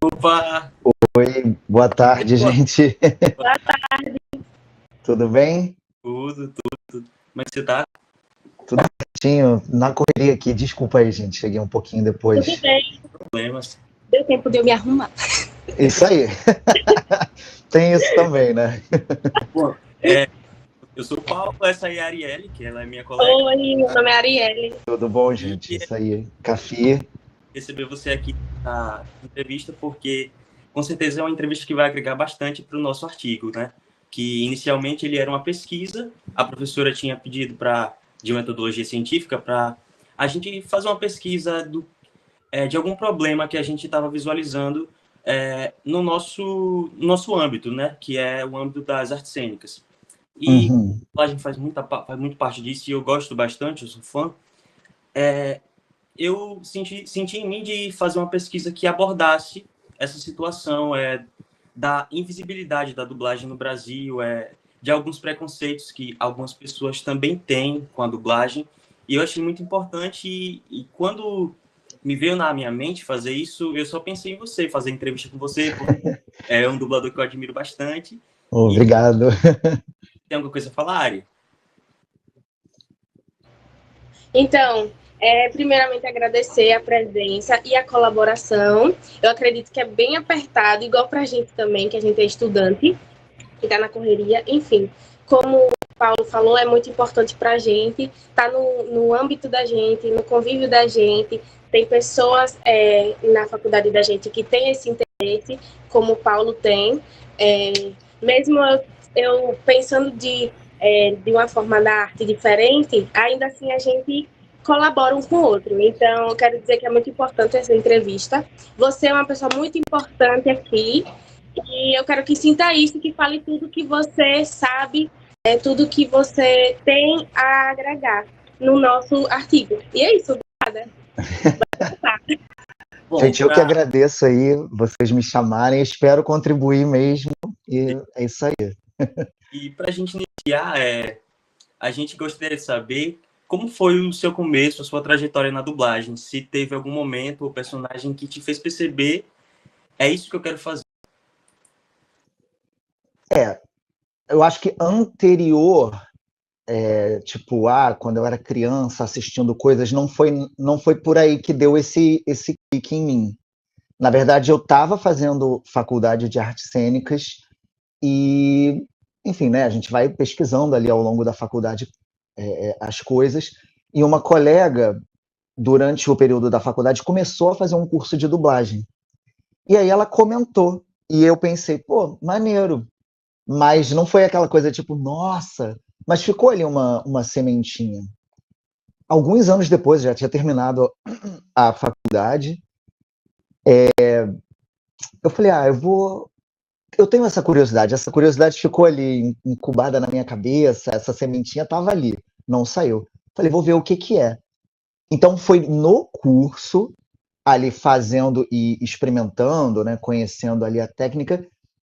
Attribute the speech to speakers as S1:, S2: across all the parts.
S1: Opa!
S2: Oi, boa tarde,
S1: Boa,
S2: gente.
S3: Boa tarde,
S2: Tudo bem?
S1: tudo. Como é que você tá?
S2: Tudo certinho? Na correria aqui. Desculpa aí, gente. Cheguei um pouquinho
S3: tudo
S2: depois.
S3: bem?
S1: Problemas?
S3: Deu tempo de eu me arrumar.
S2: Isso aí. Tem isso também, né?
S1: Bom, eu sou o Paulo, essa aí é a Arielle, que ela é minha colega,
S3: Oi, meu nome é Arielle.
S2: Tudo bom,
S1: e
S2: gente? Isso aí. Café.
S1: receber você aqui na entrevista, porque com certeza é uma entrevista que vai agregar bastante para o nosso artigo, né? Que inicialmente ele era uma pesquisa, a professora tinha pedido de metodologia científica para a gente fazer uma pesquisa de algum problema que a gente estava visualizando no nosso âmbito, né? Que é o âmbito das artes cênicas. E
S2: Uhum.
S1: a gente faz muito parte disso e eu gosto bastante, eu sou fã. Eu senti em mim de fazer uma pesquisa que abordasse essa situação da invisibilidade da dublagem no Brasil, de alguns preconceitos que algumas pessoas também têm com a dublagem. E eu achei muito importante e quando me veio na minha mente fazer isso, eu só pensei em você, fazer entrevista com você, porque é um dublador que eu admiro bastante. E
S2: Obrigado.
S1: tem alguma coisa a falar, Ari?
S3: Então, primeiramente agradecer a presença e a colaboração. Eu acredito que é bem apertado, igual para a gente também, que a gente é estudante, que está na correria. Enfim, como o Paulo falou, é muito importante para a gente, está no âmbito da gente, no convívio da gente. Tem pessoas na faculdade da gente que têm esse interesse, como o Paulo tem. É, mesmo eu pensando de uma forma da arte diferente, ainda assim a gente colabora um com o outro. Então, eu quero dizer que é muito importante essa entrevista. Você é uma pessoa muito importante aqui, e eu quero que sinta isso, que fale tudo que você sabe, tudo que você tem a agregar no nosso artigo. E é isso, obrigada.
S1: Bom,
S2: Gente, eu que agradeço aí vocês me chamarem. Espero contribuir mesmo. E é isso aí.
S1: e para a gente iniciar, a gente gostaria de saber como foi o seu começo, a sua trajetória na dublagem. Se teve algum momento ou personagem que te fez perceber, é isso que eu quero fazer.
S2: Eu acho que anterior, tipo, quando eu era criança assistindo coisas, não foi por aí que deu esse clique em mim. Na verdade, eu estava fazendo faculdade de artes cênicas e, enfim, né, a gente vai pesquisando ali ao longo da faculdade as coisas. E uma colega, durante o período da faculdade, começou a fazer um curso de dublagem. E aí ela comentou. E eu pensei, pô, maneiro. Mas não foi aquela coisa tipo, nossa, mas ficou ali uma sementinha. Alguns anos depois, já tinha terminado a faculdade, eu falei, eu tenho essa curiosidade ficou ali incubada na minha cabeça, essa sementinha estava ali, não saiu. Falei, vou ver o que que é. Então foi no curso, ali fazendo e experimentando, né, conhecendo ali a técnica,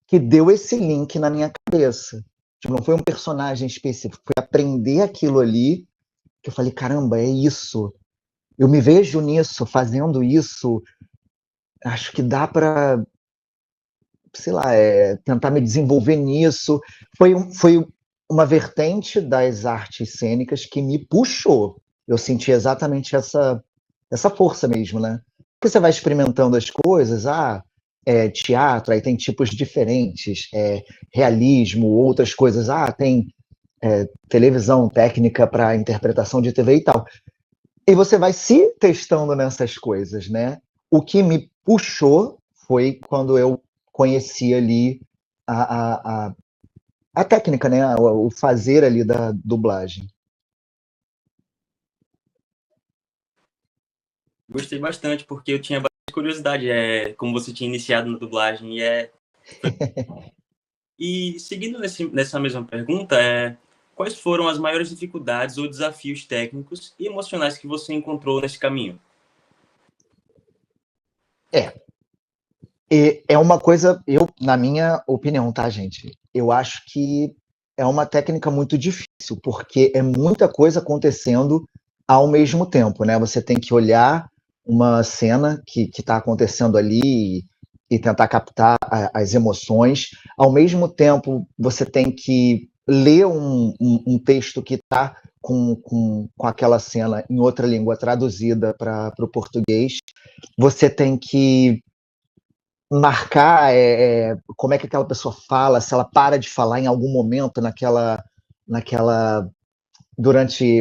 S2: que deu esse link na minha cabeça. Tipo, não foi um personagem específico, foi aprender aquilo ali, que eu falei, caramba, é isso. Eu me vejo nisso, fazendo isso. Acho que dá para, sei lá, tentar me desenvolver nisso. Foi uma vertente das artes cênicas que me puxou. Eu senti exatamente essa força mesmo, né? Porque você vai experimentando as coisas, teatro, aí tem tipos diferentes, realismo, outras coisas, tem televisão, técnica para interpretação de TV e tal. E você vai se testando nessas coisas, né? O que me puxou foi quando eu conheci ali a, a, a, a técnica, né? O fazer ali da dublagem.
S1: Gostei bastante, porque eu tinha bastante curiosidade, como você tinha iniciado na dublagem. E seguindo nessa mesma pergunta, quais foram as maiores dificuldades ou desafios técnicos e emocionais que você encontrou nesse caminho?
S2: É uma coisa, na minha opinião, tá, gente? Eu acho que é uma técnica muito difícil, porque é muita coisa acontecendo ao mesmo tempo, né? Você tem que olhar uma cena que está acontecendo ali e tentar captar as emoções. Ao mesmo tempo, você tem que ler um texto que está com aquela cena em outra língua traduzida para o português. Você tem que marcar como é que aquela pessoa fala, se ela para de falar em algum momento naquela durante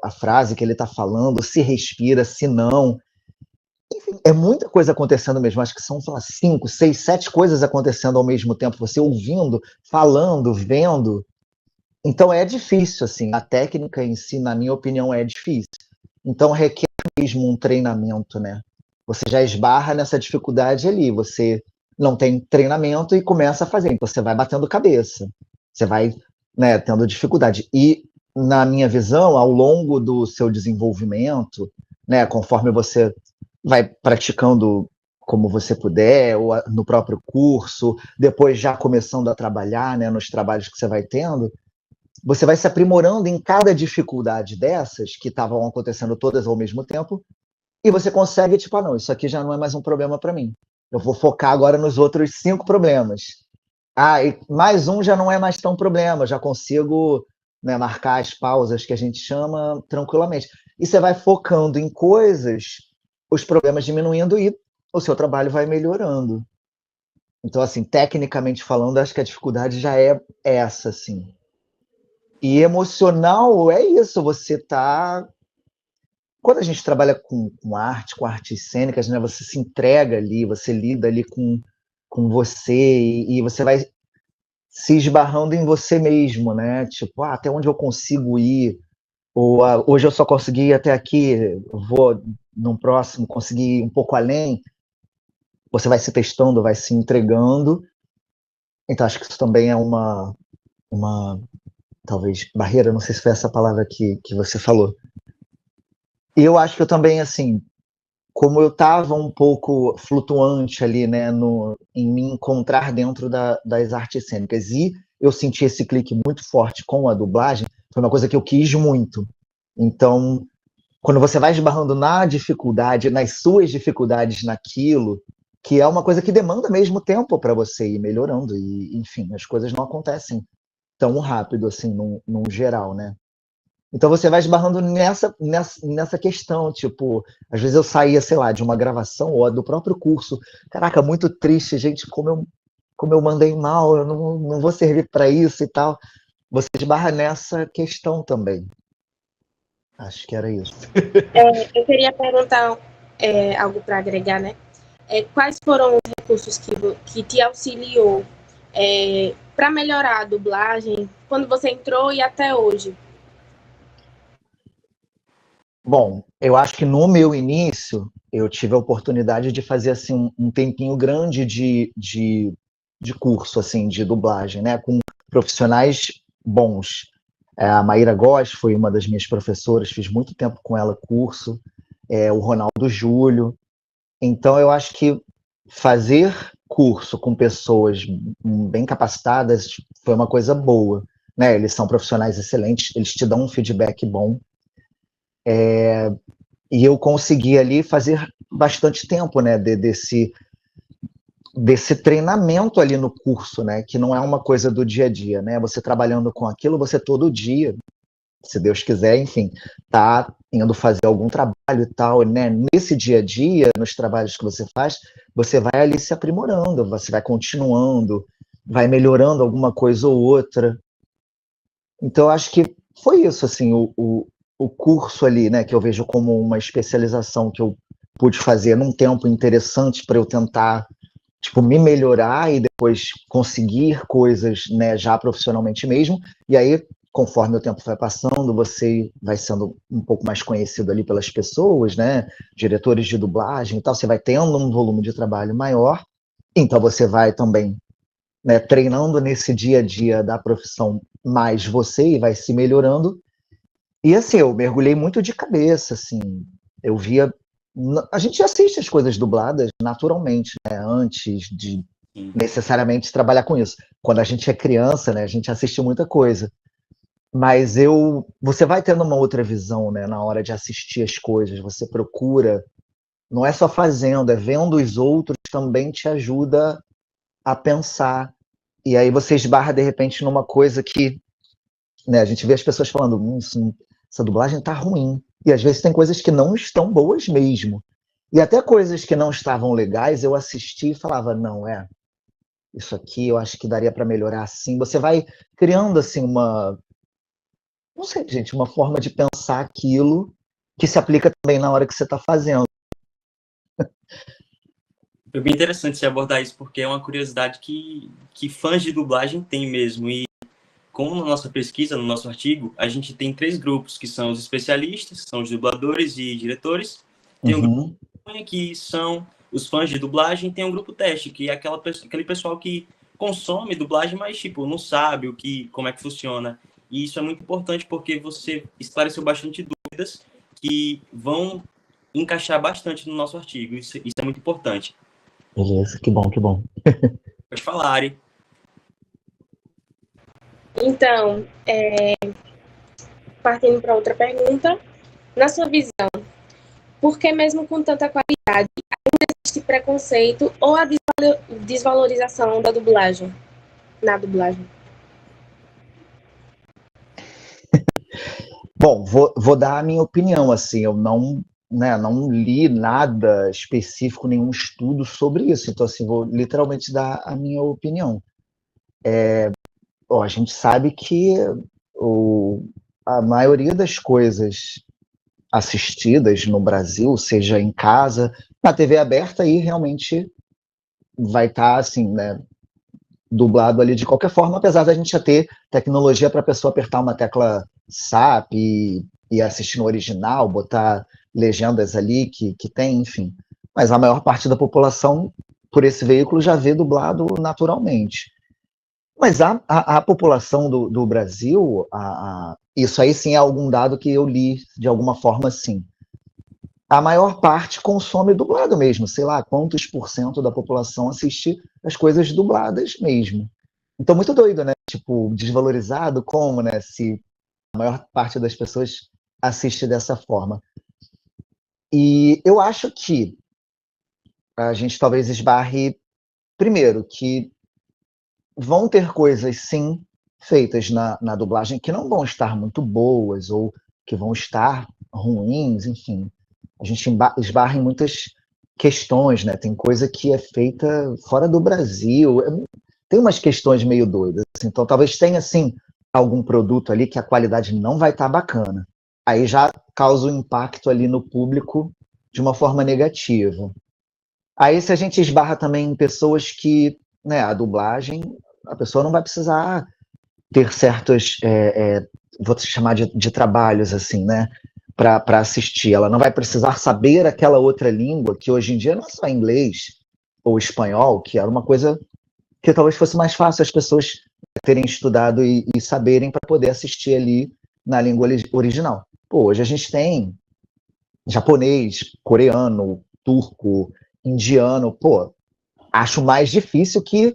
S2: a frase que ele está falando, se respira, se não. Enfim, é muita coisa acontecendo mesmo. Acho que são, sei lá, 5, 6, 7 coisas acontecendo ao mesmo tempo. Você ouvindo, falando, vendo. Então é difícil, assim. A técnica em si, na minha opinião, é difícil. Então requer mesmo um treinamento, né? Você já esbarra nessa dificuldade ali. Você não tem treinamento e começa a fazer. Então você vai batendo cabeça. Você vai, né, tendo dificuldade. E, na minha visão, ao longo do seu desenvolvimento, né, conforme você vai praticando como você puder, ou no próprio curso, depois já começando a trabalhar, né, nos trabalhos que você vai tendo, você vai se aprimorando em cada dificuldade dessas, que estavam acontecendo todas ao mesmo tempo, e você consegue, tipo, não, isso aqui já não é mais um problema para mim. Eu vou focar agora nos outros 5 problemas. E mais um já não é mais tão problema, já consigo, né, marcar as pausas que a gente chama tranquilamente. E você vai focando em coisas, os problemas diminuindo e o seu trabalho vai melhorando. Então, assim, tecnicamente falando, acho que a dificuldade já é essa, assim. E emocional é isso, você tá... Quando a gente trabalha com arte, com artes cênicas, né, você se entrega ali, você lida ali com você e você vai se esbarrando em você mesmo, né? Tipo, até onde eu consigo ir? Ou hoje eu só consegui ir até aqui, vou num próximo conseguir ir um pouco além. Você vai se testando, vai se entregando. Então acho que isso também é uma talvez barreira, não sei se foi essa palavra que você falou. E eu acho que eu também, assim, como eu estava um pouco flutuante ali, né, em me encontrar dentro das artes cênicas, e eu senti esse clique muito forte com a dublagem, foi uma coisa que eu quis muito. Então, quando você vai esbarrando na dificuldade, nas suas dificuldades naquilo, que é uma coisa que demanda mesmo tempo para você ir melhorando, e, enfim, as coisas não acontecem tão rápido, assim, num geral, né? Então você vai esbarrando nessa questão, tipo, às vezes eu saía, sei lá, de uma gravação ou do próprio curso, caraca, muito triste, gente, como eu mandei mal, eu não vou servir para isso e tal. Você esbarra nessa questão também. Acho que era isso.
S3: Eu queria perguntar algo para agregar, né? Quais foram os recursos que te auxiliou para melhorar a dublagem quando você entrou e até hoje?
S2: Bom, eu acho que no meu início eu tive a oportunidade de fazer assim um tempinho grande de curso assim de dublagem, né, com profissionais bons. A Maíra Góes foi uma das minhas professoras, fiz muito tempo com ela curso, o Ronaldo Júlio. Então eu acho que fazer curso com pessoas bem capacitadas foi uma coisa boa, né? Eles são profissionais excelentes, eles te dão um feedback bom. E eu consegui ali fazer bastante tempo, né, desse treinamento ali no curso, né, que não é uma coisa do dia a dia, né, você trabalhando com aquilo, você todo dia, se Deus quiser, enfim, tá indo fazer algum trabalho e tal, né, nesse dia a dia, nos trabalhos que você faz, você vai ali se aprimorando, você vai continuando, vai melhorando alguma coisa ou outra. Então, eu acho que foi isso, assim, o curso ali, né, que eu vejo como uma especialização que eu pude fazer num tempo interessante para eu tentar, tipo, me melhorar e depois conseguir coisas, né, já profissionalmente mesmo. E aí, conforme o tempo vai passando, você vai sendo um pouco mais conhecido ali pelas pessoas, né, diretores de dublagem e tal, você vai tendo um volume de trabalho maior, então você vai também, né, treinando nesse dia a dia da profissão mais você e vai se melhorando. E assim, eu mergulhei muito de cabeça, assim, eu via... A gente assiste as coisas dubladas naturalmente, né, antes de necessariamente trabalhar com isso. Quando a gente é criança, né, a gente assiste muita coisa. Mas você vai tendo uma outra visão, né, na hora de assistir as coisas, você procura não é só fazendo, é vendo os outros também te ajuda a pensar. E aí você esbarra, de repente, numa coisa que, né, a gente vê as pessoas falando, essa dublagem tá ruim. E às vezes tem coisas que não estão boas mesmo. E até coisas que não estavam legais, eu assisti e falava, não, isso aqui eu acho que daria para melhorar assim. Você vai criando, assim, não sei, gente, uma forma de pensar aquilo que se aplica também na hora que você está fazendo.
S1: Foi bem interessante você abordar isso, porque é uma curiosidade que fãs de dublagem têm mesmo. E como na nossa pesquisa, no nosso artigo, a gente tem 3 grupos, que são os especialistas, que são os dubladores e diretores. Tem um grupo que são os fãs de dublagem, tem um grupo teste, que é aquele pessoal que consome dublagem, mas tipo, não sabe como é que funciona. E isso é muito importante porque você esclareceu bastante dúvidas que vão encaixar bastante no nosso artigo. Isso é muito importante.
S2: Beleza, que bom, que bom.
S1: Pode falar, Ari.
S3: Então, partindo para outra pergunta, na sua visão, por que mesmo com tanta qualidade ainda existe preconceito ou a desvalorização da dublagem, na dublagem?
S2: Bom, vou dar a minha opinião, assim, eu não, né, não li nada específico, nenhum estudo sobre isso, então, assim, vou literalmente dar a minha opinião. A gente sabe que a maioria das coisas assistidas no Brasil, seja em casa, na TV aberta, aí realmente vai estar, assim, né, dublado ali de qualquer forma, apesar da gente já ter tecnologia para a pessoa apertar uma tecla SAP e assistir no original, botar legendas ali que tem, enfim. Mas a maior parte da população, por esse veículo, já vê dublado naturalmente. Mas a população do Brasil, isso aí sim é algum dado que eu li de alguma forma, sim. A maior parte consome dublado mesmo, sei lá, quantos por cento da população assiste as coisas dubladas mesmo. Então, muito doido, né? Tipo, desvalorizado como, né? Se a maior parte das pessoas assiste dessa forma. E eu acho que a gente talvez esbarre, primeiro, que vão ter coisas, sim, feitas na dublagem que não vão estar muito boas ou que vão estar ruins, enfim. A gente esbarra em muitas questões, né? Tem coisa que é feita fora do Brasil. Tem umas questões meio doidas. Então, talvez tenha, assim, algum produto ali que a qualidade não vai estar bacana. Aí já causa um impacto ali no público de uma forma negativa. Aí, se a gente esbarra também em pessoas que, né, a dublagem, a pessoa não vai precisar ter certos, vou chamar de trabalhos, assim, né, para assistir. Ela não vai precisar saber aquela outra língua, que hoje em dia não é só inglês ou espanhol, que era uma coisa que talvez fosse mais fácil as pessoas terem estudado e saberem para poder assistir ali na língua original. Pô, hoje a gente tem japonês, coreano, turco, indiano. Pô, acho mais difícil que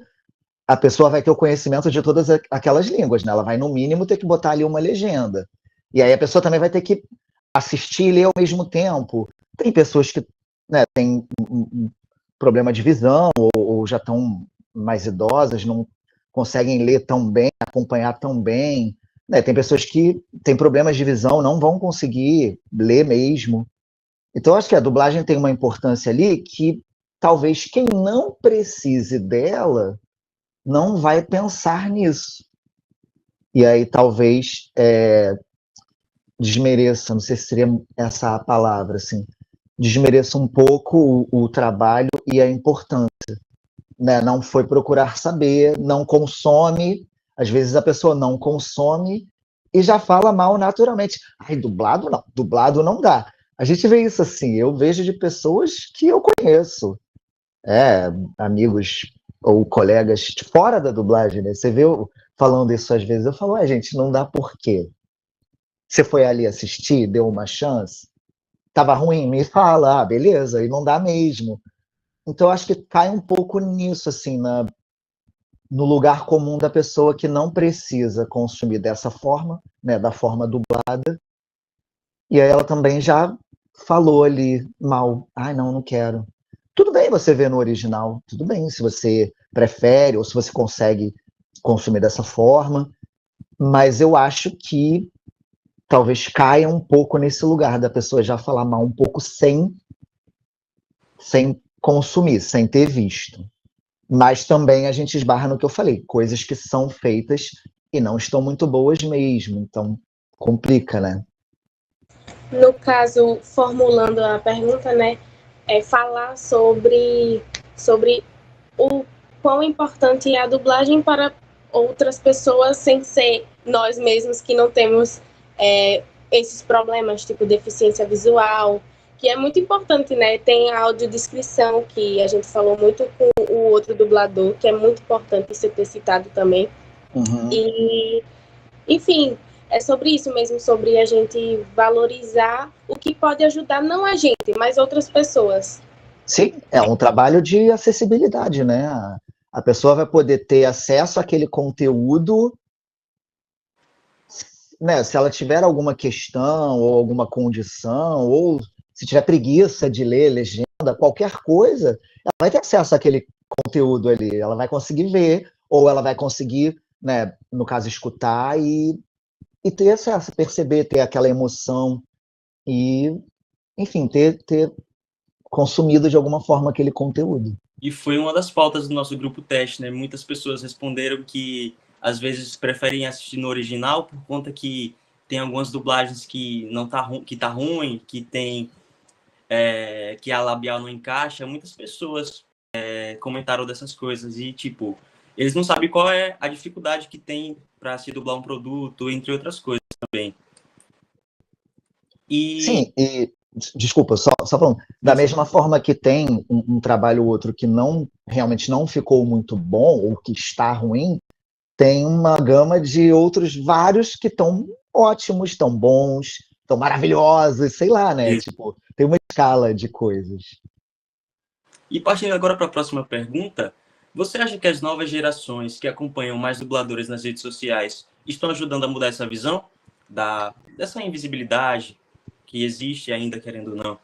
S2: a pessoa vai ter o conhecimento de todas aquelas línguas, né? Ela vai, no mínimo, ter que botar ali uma legenda. E aí a pessoa também vai ter que assistir e ler ao mesmo tempo. Tem pessoas que, né, têm um problema de visão ou já estão mais idosas, não conseguem ler tão bem, acompanhar tão bem. Né? Tem pessoas que têm problemas de visão, não vão conseguir ler mesmo. Então, acho que a dublagem tem uma importância ali que talvez quem não precise dela não vai pensar nisso. E aí talvez desmereça, não sei se seria essa a palavra, assim, desmereça um pouco o trabalho e a importância. Né? Não foi procurar saber, não consome, às vezes a pessoa não consome e já fala mal naturalmente. Ai, dublado não dá. A gente vê isso assim, eu vejo de pessoas que eu conheço, amigos ou colegas fora da dublagem, né? Você vê eu falando isso às vezes, eu falo, gente, não dá por quê? Você foi ali assistir, deu uma chance, tava ruim, me fala, beleza, e não dá mesmo. Então, eu acho que cai um pouco nisso, assim, no lugar comum da pessoa que não precisa consumir dessa forma, né, da forma dublada, e aí ela também já falou ali mal. Ai, não, não quero. Tudo bem você ver no original, tudo bem se você prefere ou se você consegue consumir dessa forma, mas eu acho que talvez caia um pouco nesse lugar da pessoa já falar mal um pouco sem consumir, sem ter visto. Mas também a gente esbarra no que eu falei, coisas que são feitas e não estão muito boas mesmo, então complica, né?
S3: No caso, formulando a pergunta, né, é falar sobre o quão importante é a dublagem para outras pessoas sem ser nós mesmos que não temos esses problemas, tipo deficiência visual, que é muito importante, né? Tem a audiodescrição, que a gente falou muito com o outro dublador, que é muito importante isso ter citado também.
S2: Uhum.
S3: E, enfim, é sobre isso mesmo, sobre a gente valorizar o que pode ajudar não a gente, mas outras pessoas.
S2: Sim, é um trabalho de acessibilidade, né? A pessoa vai poder ter acesso àquele conteúdo, né? Se ela tiver alguma questão ou alguma condição, ou se tiver preguiça de ler legenda, qualquer coisa, ela vai ter acesso àquele conteúdo ali. Ela vai conseguir ver, ou ela vai conseguir, né, no caso, escutar e ter acesso, perceber, ter aquela emoção e, enfim, ter consumido de alguma forma aquele conteúdo.
S1: E foi uma das pautas do nosso grupo teste, né? Muitas pessoas responderam que às vezes preferem assistir no original por conta que tem algumas dublagens que não tá que tá ruim, que tem que a labial não encaixa. Muitas pessoas comentaram dessas coisas e tipo eles não sabem qual é a dificuldade que tem para se dublar um produto, entre outras coisas também.
S2: Sim, e desculpa, só falando, da mesma forma que tem um trabalho ou outro que não realmente não ficou muito bom ou que está ruim, tem uma gama de outros vários que estão ótimos, estão bons, estão maravilhosos, sei lá, né?
S1: Isso.
S2: Tipo, tem uma escala de coisas.
S1: E partindo agora para a próxima pergunta, você acha que as novas gerações que acompanham mais dubladores nas redes sociais estão ajudando a mudar essa visão dessa invisibilidade que existe ainda, querendo ou não?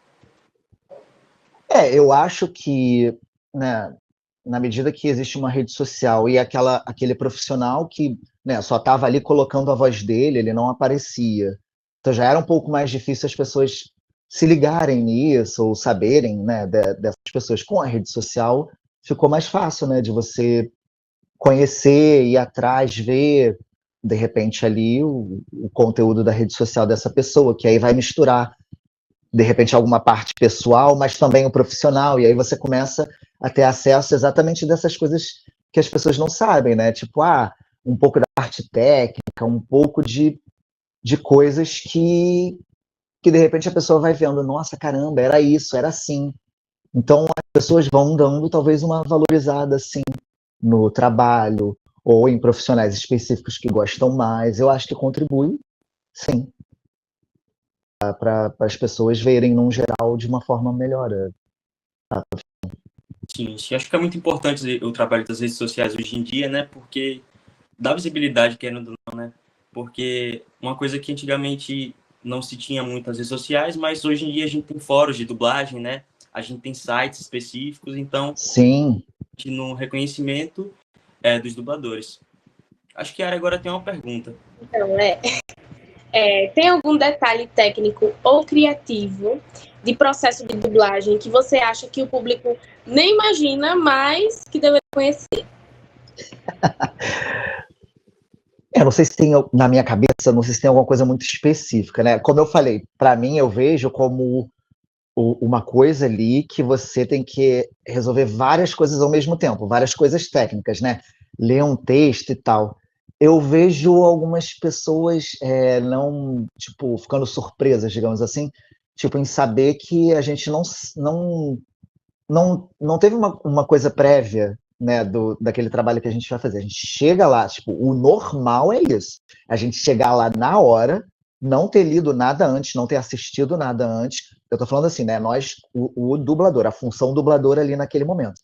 S2: Eu acho que, né, na medida que existe uma rede social e aquele profissional que, né, só estava ali colocando a voz dele, ele não aparecia. Então já era um pouco mais difícil as pessoas se ligarem nisso ou saberem, né, dessas pessoas. Com a rede social ficou mais fácil, né, de você conhecer, ir atrás, ver, de repente ali o conteúdo da rede social dessa pessoa, que aí vai misturar de repente alguma parte pessoal, mas também o profissional, e aí você começa a ter acesso exatamente dessas coisas que as pessoas não sabem, né? Tipo, um pouco da parte técnica, um pouco de coisas que de repente a pessoa vai vendo, nossa, caramba, era isso, era assim. Então as pessoas vão dando talvez uma valorizada assim no trabalho ou em profissionais específicos que gostam mais. Eu acho que contribui, sim, para as pessoas verem, num geral, de uma forma melhor.
S1: Sim, acho que é muito importante o trabalho das redes sociais hoje em dia, né? Porque dá visibilidade, querendo ou não, né? Porque uma coisa que antigamente não se tinha muito nas redes sociais, mas hoje em dia a gente tem fóruns de dublagem, né? A gente tem sites específicos, então,
S2: sim,
S1: no reconhecimento dos dubladores. Acho que a Ara agora tem uma pergunta.
S3: Então, tem algum detalhe técnico ou criativo de processo de dublagem que você acha que o público nem imagina, mas que deveria conhecer?
S2: não sei se tem na minha cabeça, não sei se tem alguma coisa muito específica, né? Como eu falei, para mim eu vejo como uma coisa ali que você tem que resolver várias coisas ao mesmo tempo, várias coisas técnicas, né? Ler um texto e tal. Eu vejo algumas pessoas não, tipo, ficando surpresas, digamos assim, tipo, em saber que a gente não teve uma coisa prévia, né, daquele trabalho que a gente vai fazer. A gente chega lá, tipo, o normal é isso. A gente chegar lá na hora, não ter lido nada antes, não ter assistido nada antes. Eu tô falando assim, né, nós, o dublador, a função dublador ali naquele momento.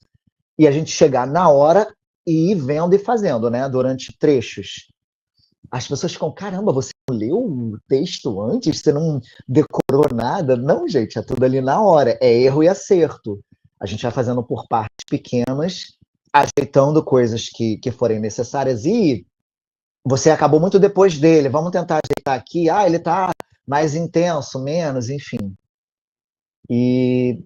S2: E a gente chegar na hora e ir vendo e fazendo, né, durante trechos. As pessoas ficam, caramba, você leu o texto antes? Você não decorou nada? Não, gente, é tudo ali na hora. É erro e acerto. A gente vai fazendo por partes pequenas, ajeitando coisas que forem necessárias. E você acabou muito depois dele. Vamos tentar ajeitar aqui. Ah, ele tá mais intenso, menos, enfim. E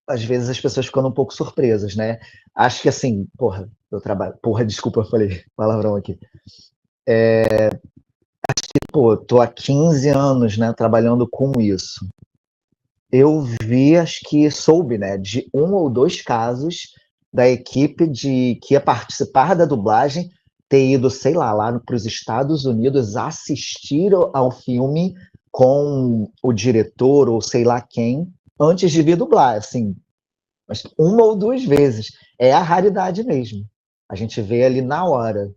S2: às vezes as pessoas ficam um pouco surpresas, né? Acho que assim, porra, eu trabalho. Porra, desculpa, eu falei palavrão aqui. Pô, tô há 15 anos, né, trabalhando com isso. Eu vi, acho que soube, né, de 1 ou 2 casos da equipe que ia participar da dublagem ter ido, sei lá para os Estados Unidos assistir ao filme com o diretor ou sei lá quem antes de vir dublar, assim, mas 1 ou 2 vezes. É a raridade mesmo. A gente vê ali na hora.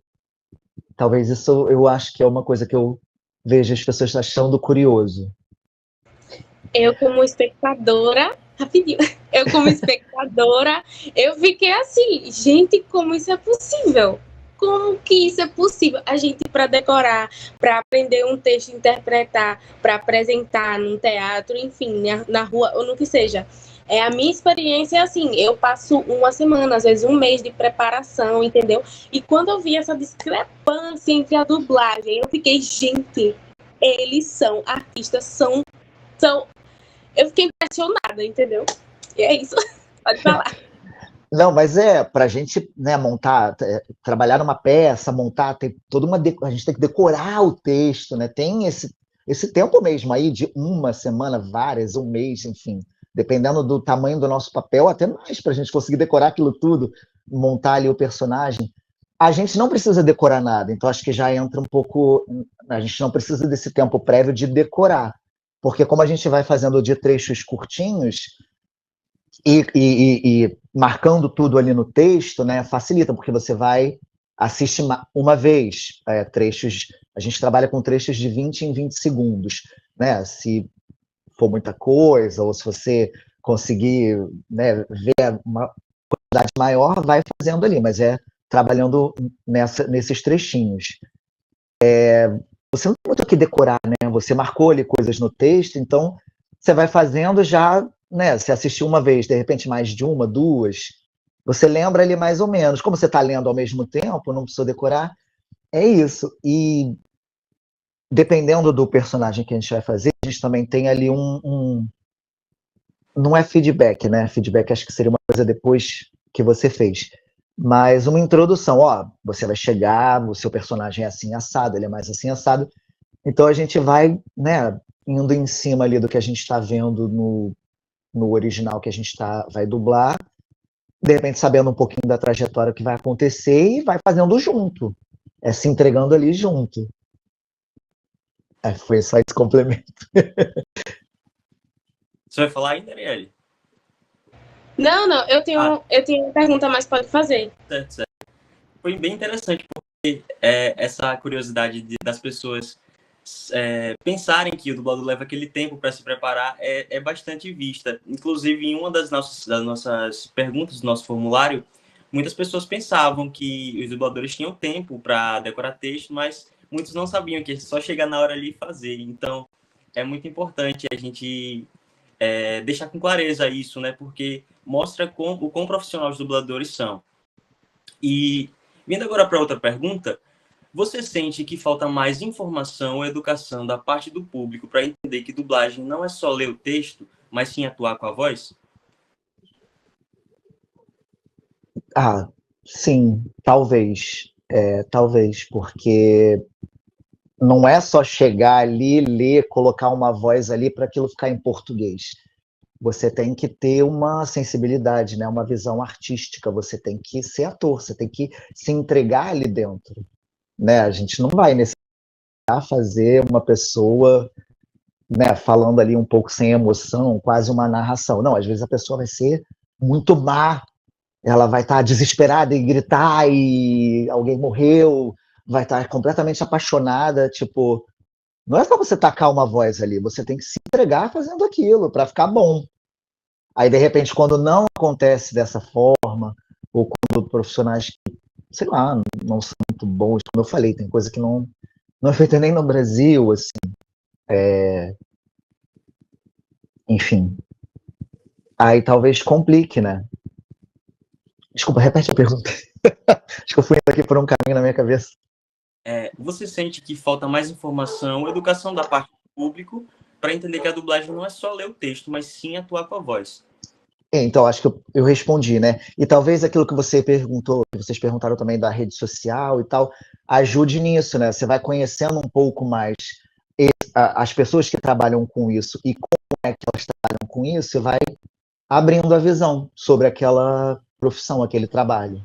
S2: Talvez isso eu acho que é uma coisa que eu vejo as pessoas achando curioso.
S3: Eu, como espectadora, rapidinho, eu, como espectadora, eu fiquei assim, gente, como isso é possível? Como que isso é possível? A gente, para decorar, para aprender um texto, interpretar, para apresentar num teatro, enfim, na rua, ou no que seja. A minha experiência é assim, eu passo uma semana, às vezes um mês de preparação, entendeu? E quando eu vi essa discrepância entre a dublagem, eu fiquei, gente, eles são artistas, são eu fiquei impressionada, entendeu? E é isso. Pode falar.
S2: Não, mas para a gente, né, montar, trabalhar numa peça, montar, tem toda a gente tem que decorar o texto, né? Tem esse tempo mesmo aí de uma semana, várias, um mês, enfim, dependendo do tamanho do nosso papel, até mais para a gente conseguir decorar aquilo tudo, montar ali o personagem. A gente não precisa decorar nada, então acho que já entra um pouco. A gente não precisa desse tempo prévio de decorar, porque como a gente vai fazendo de trechos curtinhos e marcando tudo ali no texto, né, facilita, porque você vai assistir uma vez trechos. A gente trabalha com trechos de 20 em 20 segundos, né? Se for muita coisa, ou se você conseguir, né, ver uma quantidade maior, vai fazendo ali, mas trabalhando nesses trechinhos. Você não tem muito o que decorar, né? Você marcou ali coisas no texto, então você vai fazendo já, né? Você assistiu uma vez, de repente mais de uma, 2, você lembra ali mais ou menos. Como você está lendo ao mesmo tempo, não precisa decorar, é isso. E dependendo do personagem que a gente vai fazer, a gente também tem ali não é feedback, né? Feedback acho que seria uma coisa depois que você fez. Mas uma introdução, você vai chegar, o seu personagem é assim assado, ele é mais assim assado. Então a gente vai, né, indo em cima ali do que a gente está vendo no original que a gente vai dublar, de repente sabendo um pouquinho da trajetória que vai acontecer e vai fazendo junto. Se entregando ali junto. Foi só esse complemento.
S1: Você vai falar ainda, Arielle?
S3: Não, eu tenho uma pergunta, mas pode fazer.
S1: Certo. Foi bem interessante, porque essa curiosidade das pessoas pensarem que o dublador leva aquele tempo para se preparar é bastante vista. Inclusive, em uma das nossas perguntas do nosso formulário, muitas pessoas pensavam que os dubladores tinham tempo para decorar texto, mas muitos não sabiam que é só chegar na hora ali e fazer. Então, é muito importante a gente deixar com clareza isso, né? Porque mostra o quão profissional os dubladores são. E, vindo agora para outra pergunta, você sente que falta mais informação ou educação da parte do público para entender que dublagem não é só ler o texto, mas sim atuar com a voz?
S2: Sim, talvez. Talvez, porque não é só chegar ali, ler, colocar uma voz ali para aquilo ficar em português. Você tem que ter uma sensibilidade, né? Uma visão artística, você tem que ser ator, você tem que se entregar ali dentro. Né? A gente não vai necessariamente fazer uma pessoa, né, falando ali um pouco sem emoção, quase uma narração. Não, às vezes a pessoa vai ser muito má, ela vai estar desesperada e gritar e alguém morreu, vai estar completamente apaixonada, tipo, não é só você tacar uma voz ali, você tem que se entregar fazendo aquilo para ficar bom. Aí, de repente, quando não acontece dessa forma, ou quando profissionais, sei lá, não são muito bons, como eu falei, tem coisa que não não é feita nem no Brasil, assim. Enfim. Aí talvez complique, né? Desculpa, repete a pergunta. Acho que eu fui aqui por um caminho na minha cabeça.
S1: Você sente que falta mais informação, educação da parte do público, para entender que a dublagem não é só ler o texto, mas sim atuar com a voz?
S2: Então, acho que eu respondi, né? E talvez aquilo que você perguntou, que vocês perguntaram também da rede social e tal, ajude nisso, né? Você vai conhecendo um pouco mais as pessoas que trabalham com isso e como é que elas trabalham com isso, e vai abrindo a visão sobre aquela profissão, aquele trabalho.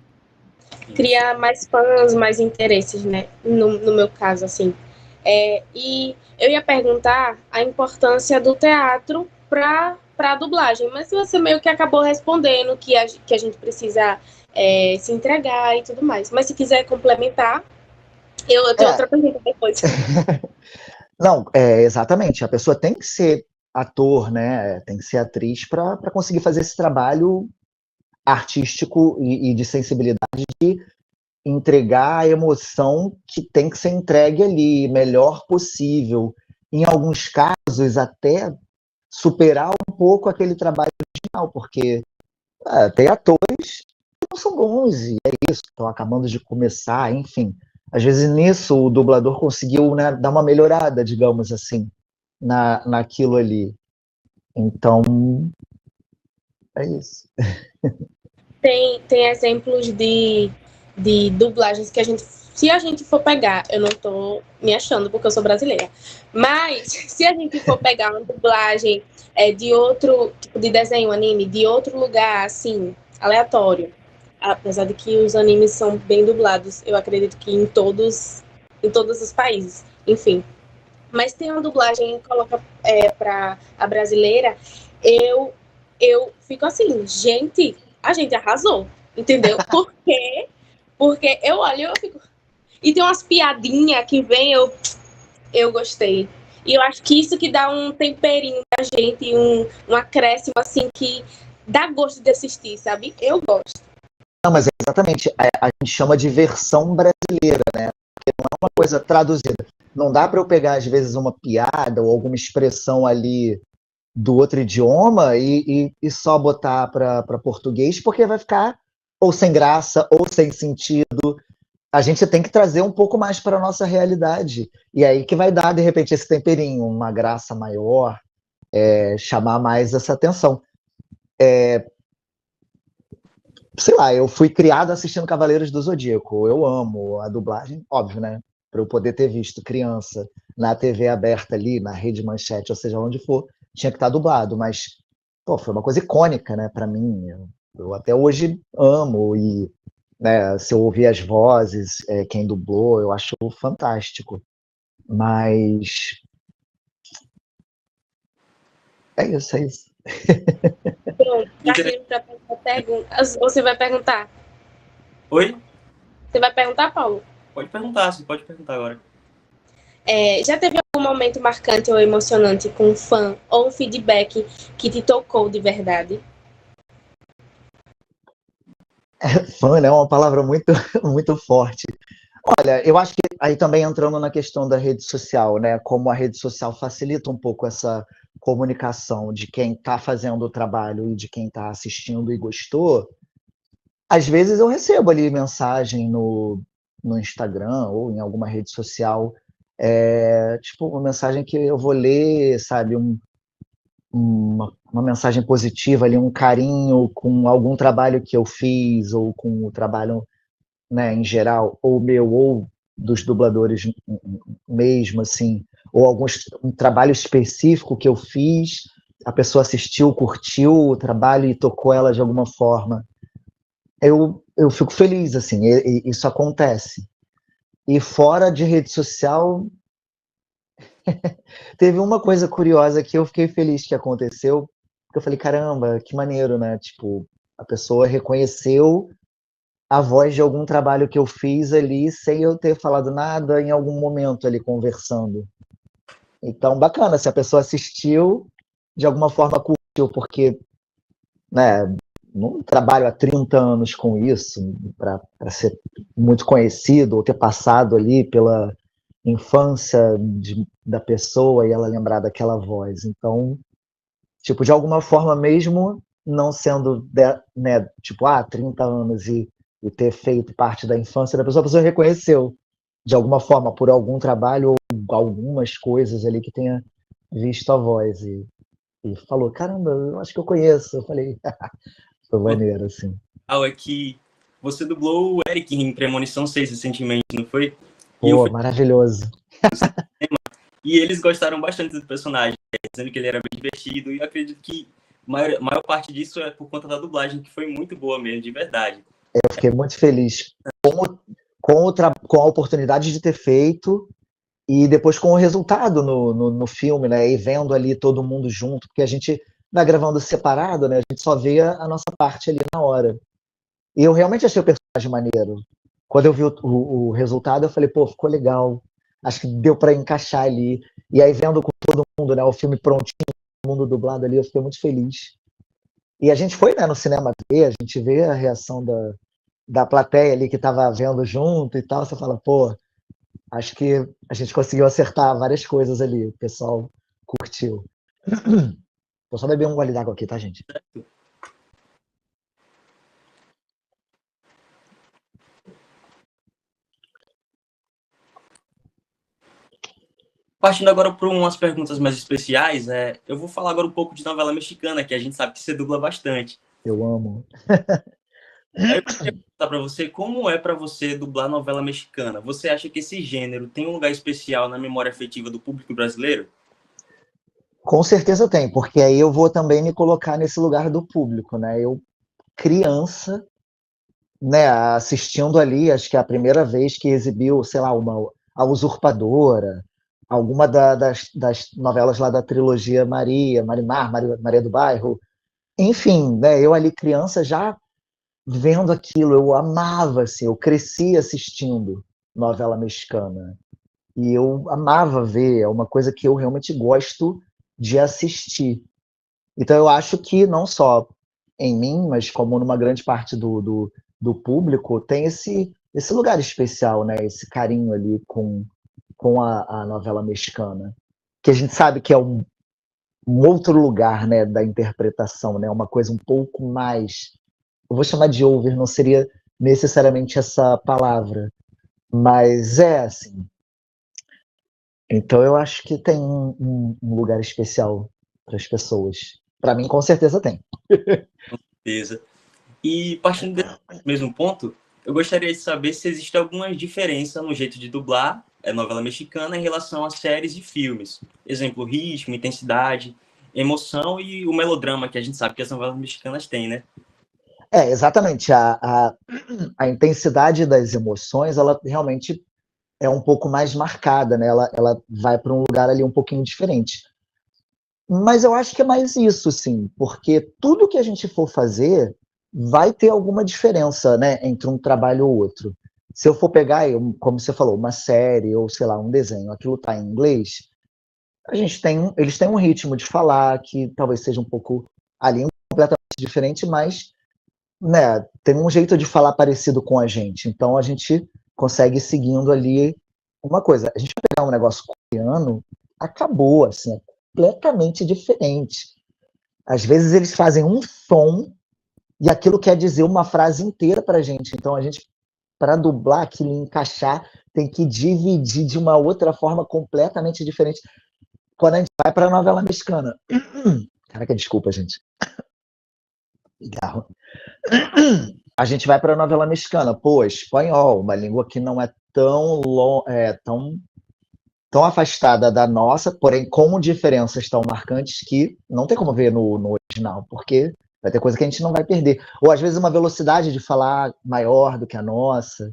S3: Criar mais fãs, mais interesses, né? No meu caso, assim. E eu ia perguntar a importância do teatro para a dublagem, mas você meio que acabou respondendo que a gente precisa se entregar e tudo mais. Mas se quiser complementar, eu tenho outra pergunta depois.
S2: Não, exatamente. A pessoa tem que ser ator, né? Tem que ser atriz para conseguir fazer esse trabalho artístico e de sensibilidade de entregar a emoção que tem que ser entregue ali, melhor possível. Em alguns casos, até superar um pouco aquele trabalho original, porque tem atores que não são bons, e é isso, estão acabando de começar, enfim. Às vezes nisso o dublador conseguiu, né, dar uma melhorada, digamos assim, naquilo ali. Então, é isso.
S3: Tem exemplos de dublagens que se a gente for pegar, eu não tô me achando porque eu sou brasileira, mas se a gente for pegar uma dublagem de outro tipo de desenho, anime, de outro lugar, assim, aleatório, apesar de que os animes são bem dublados, eu acredito que em todos os países, enfim. Mas tem uma dublagem que coloca para a brasileira, eu fico assim, gente, a gente arrasou, entendeu? Por quê? Porque eu olho e eu fico. E tem umas piadinhas que vem, eu gostei. E eu acho que isso que dá um temperinho pra gente, um acréscimo assim que dá gosto de assistir, sabe? Eu gosto.
S2: Não, mas é exatamente, a gente chama de versão brasileira, né? Porque não é uma coisa traduzida. Não dá para eu pegar, às vezes, uma piada ou alguma expressão ali do outro idioma e só botar para português, porque vai ficar ou sem graça ou sem sentido. A gente tem que trazer um pouco mais para a nossa realidade. E aí que vai dar, de repente, esse temperinho, uma graça maior, chamar mais essa atenção. Sei lá, eu fui criado assistindo Cavaleiros do Zodíaco. Eu amo a dublagem, óbvio, né? Para eu poder ter visto criança na TV aberta ali, na Rede Manchete, ou seja, onde for, tinha que estar dublado. Mas, pô, foi uma coisa icônica, né, para mim. Eu até hoje amo e, né, se eu ouvir as vozes, quem dublou, eu acho fantástico. Mas é isso, é isso.
S3: Pronto, pra pergunta. Você vai perguntar?
S1: Oi?
S3: Você vai perguntar, Paulo?
S1: Pode perguntar, você pode perguntar agora.
S3: Já teve algum momento marcante ou emocionante com um fã ou um feedback que te tocou de verdade?
S2: Fã, né, é uma palavra muito, muito forte. Olha, eu acho que aí também entrando na questão da rede social, né? Como a rede social facilita um pouco essa comunicação de quem está fazendo o trabalho e de quem está assistindo e gostou. Às vezes eu recebo ali mensagem no Instagram ou em alguma rede social, tipo uma mensagem que eu vou ler, sabe, uma mensagem positiva ali, um carinho com algum trabalho que eu fiz ou com o trabalho, né, em geral, ou meu, ou dos dubladores mesmo, assim, ou um trabalho específico que eu fiz, a pessoa assistiu, curtiu o trabalho e tocou ela de alguma forma. Eu fico feliz, assim, isso acontece. E fora de rede social, teve uma coisa curiosa que eu fiquei feliz que aconteceu, que eu falei, caramba, que maneiro, né? Tipo, a pessoa reconheceu a voz de algum trabalho que eu fiz ali sem eu ter falado nada em algum momento ali conversando. Então, bacana, se a pessoa assistiu, de alguma forma curtiu, porque, né, não trabalho há 30 anos com isso para ser muito conhecido ou ter passado ali infância da pessoa e ela lembrar daquela voz. Então, tipo, de alguma forma, mesmo não sendo, né, tipo, 30 anos e ter feito parte da infância da pessoa, a pessoa reconheceu, de alguma forma, por algum trabalho ou algumas coisas ali que tenha visto a voz e falou, caramba, eu acho que eu conheço. Eu falei, foi maneiro, assim.
S1: É que você dublou o Eric em Premonição 6 recentemente, não foi?
S2: Pô, maravilhoso.
S1: E eles gostaram bastante do personagem, dizendo que ele era bem divertido, e eu acredito que a maior parte disso é por conta da dublagem, que foi muito boa mesmo, de verdade.
S2: Eu fiquei muito feliz com a oportunidade de ter feito e depois com o resultado no filme, né? E vendo ali todo mundo junto, porque a gente vai gravando separado, né? A gente só vê a nossa parte ali na hora. E eu realmente achei o personagem maneiro. Quando eu vi o resultado, eu falei, pô, ficou legal. Acho que deu para encaixar ali. E aí, vendo com todo mundo, né? O filme prontinho, todo mundo dublado ali, eu fiquei muito feliz. E a gente foi, né, no cinema ver, a gente vê a reação da plateia ali que estava vendo junto e tal. Você fala, pô, acho que a gente conseguiu acertar várias coisas ali. O pessoal curtiu. Vou só beber um gole d'água aqui, tá, gente?
S1: Partindo agora para umas perguntas mais especiais, eu vou falar agora um pouco de novela mexicana, que a gente sabe que você dubla bastante.
S2: Eu amo.
S1: Eu queria perguntar para você, como é para você dublar novela mexicana? Você acha que esse gênero tem um lugar especial na memória afetiva do público brasileiro?
S2: Com certeza tem, porque aí eu vou também me colocar nesse lugar do público, né? Eu, criança, né, assistindo ali, acho que é a primeira vez que exibiu, sei lá, a Usurpadora, alguma das novelas lá da trilogia Marimar, Maria do Bairro. Enfim, né, eu ali criança já vendo aquilo, eu amava, assim, eu cresci assistindo novela mexicana. E eu amava ver, é uma coisa que eu realmente gosto de assistir. Então eu acho que não só em mim, mas como numa grande parte do público, tem esse lugar especial, né? Esse carinho ali com a novela mexicana. Que a gente sabe que é um outro lugar, né, da interpretação, né? Uma coisa um pouco mais... Eu vou chamar de over, não seria necessariamente essa palavra, mas é assim. Então eu acho que tem um lugar especial para as pessoas. Para mim, com certeza tem.
S1: Beleza. E partindo desse mesmo ponto, eu gostaria de saber se existe alguma diferença no jeito de dublar a novela mexicana em relação a séries e filmes. Exemplo, ritmo, intensidade, emoção e o melodrama que a gente sabe que as novelas mexicanas têm, né?
S2: Exatamente. A intensidade das emoções, ela realmente é um pouco mais marcada, né? Ela vai para um lugar ali um pouquinho diferente. Mas eu acho que é mais isso, sim, porque tudo que a gente for fazer vai ter alguma diferença, né, entre um trabalho ou outro. Se eu for pegar, como você falou, uma série ou, sei lá, um desenho, aquilo está em inglês, eles têm um ritmo de falar que talvez seja um pouco ali completamente diferente, mas, né, tem um jeito de falar parecido com a gente. Então a gente consegue ir seguindo ali uma coisa. A gente vai pegar um negócio coreano, acabou, assim, é completamente diferente. Às vezes eles fazem um som e aquilo quer dizer uma frase inteira pra gente. Então a gente, para dublar aquilo e encaixar, tem que dividir de uma outra forma completamente diferente. Quando a gente vai para a novela mexicana. Caraca, desculpa, gente. Cigarro. A gente vai para a novela mexicana. Pô, espanhol, uma língua que não é tão afastada da nossa, porém com diferenças tão marcantes que não tem como ver no original, porque vai ter coisa que a gente não vai perder. Ou às vezes uma velocidade de falar maior do que a nossa.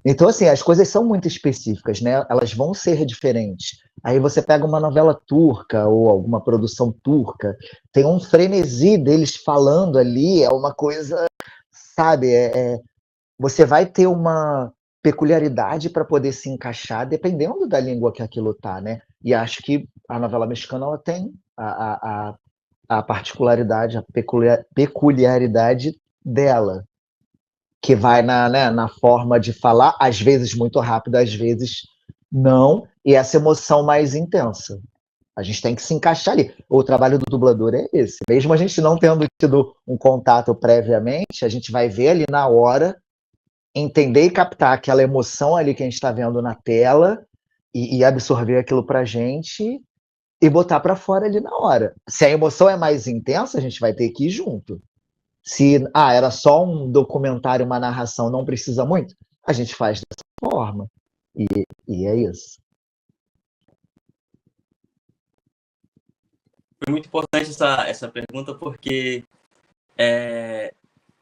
S2: Então, assim, as coisas são muito específicas, né? Elas vão ser diferentes. Aí você pega uma novela turca ou alguma produção turca, tem um frenesi deles falando ali, é uma coisa, sabe? Você vai ter uma peculiaridade para poder se encaixar dependendo da língua que aquilo tá, né? E acho que a novela mexicana ela tem a particularidade, a peculiaridade dela, que vai na forma de falar, às vezes muito rápido, às vezes não, e essa emoção mais intensa. A gente tem que se encaixar ali. O trabalho do dublador é esse. Mesmo a gente não tendo tido um contato previamente, a gente vai ver ali na hora, entender e captar aquela emoção ali que a gente está vendo na tela e absorver aquilo pra gente e botar para fora ali na hora. Se a emoção é mais intensa, a gente vai ter que ir junto. Se era só um documentário, uma narração, não precisa muito, a gente faz dessa forma. E é isso.
S1: Foi muito importante essa pergunta, porque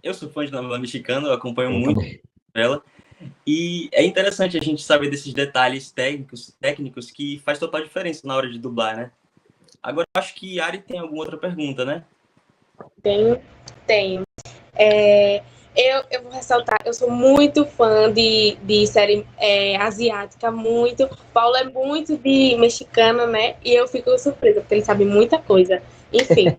S1: eu sou fã de novela mexicana, eu acompanho muito ela, e é interessante a gente saber desses detalhes técnicos que faz total diferença na hora de dublar, né? Agora, eu acho que Ari tem alguma outra pergunta, né?
S3: Tenho. Eu vou ressaltar, eu sou muito fã de série asiática, muito. Paulo é muito de mexicana, né? E eu fico surpresa, porque ele sabe muita coisa. Enfim,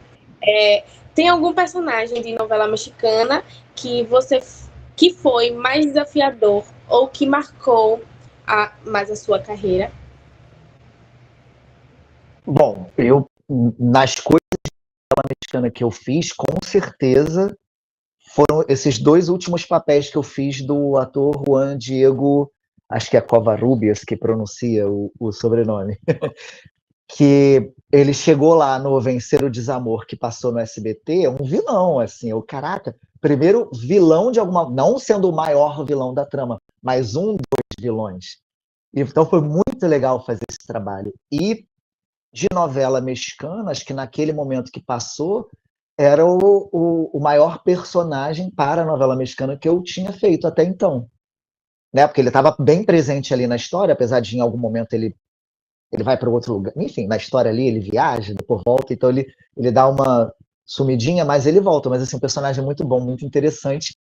S3: tem algum personagem de novela mexicana que foi mais desafiador ou que marcou mais a sua carreira?
S2: Bom, nas coisas mexicana que eu fiz, com certeza foram esses 2 últimos papéis que eu fiz do ator Juan Diego, acho que é Covarrubias que pronuncia o sobrenome, que ele chegou lá no Vencer o Desamor, que passou no SBT, um vilão, assim, caraca, primeiro vilão de alguma, não sendo o maior vilão da trama, mas um dos vilões. Então foi muito legal fazer esse trabalho. E de novela mexicana, acho que naquele momento que passou, era o maior personagem para a novela mexicana que eu tinha feito até então. Né? Porque ele estava bem presente ali na história, apesar de em algum momento ele vai para outro lugar. Enfim, na história ali ele viaja, depois volta, então ele dá uma sumidinha, mas ele volta. Mas assim, um personagem muito bom, muito interessante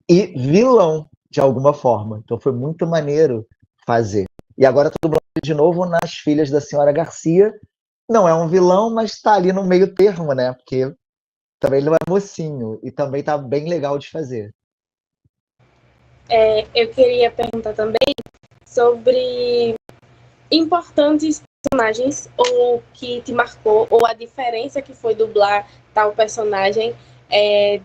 S2: e vilão, de alguma forma. Então foi muito maneiro fazer. E agora estou dublando de novo nas Filhas da Senhora Garcia. Não é um vilão, mas está ali no meio termo, né? Porque também ele não é mocinho e também está bem legal de fazer.
S3: Eu queria perguntar também sobre importantes personagens ou que te marcou, ou a diferença que foi dublar tal personagem em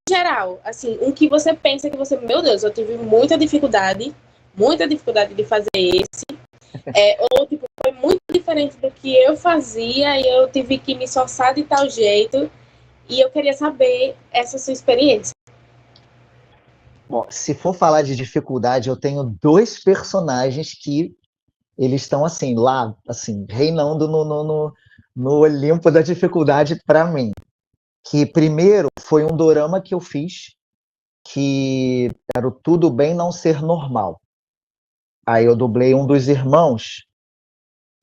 S3: geral, assim, um que você pensa que você, meu Deus, eu tive muita dificuldade de fazer esse, ou tipo, foi muito diferente do que eu fazia e eu tive que me esforçar de tal jeito, e eu queria saber essa sua experiência.
S2: Bom, se for falar de dificuldade, eu tenho 2 personagens que eles estão assim, lá, assim, reinando no Olimpo da dificuldade para mim. Que primeiro foi um dorama que eu fiz, que era o Tudo Bem Não Ser Normal. Aí eu dublei um dos irmãos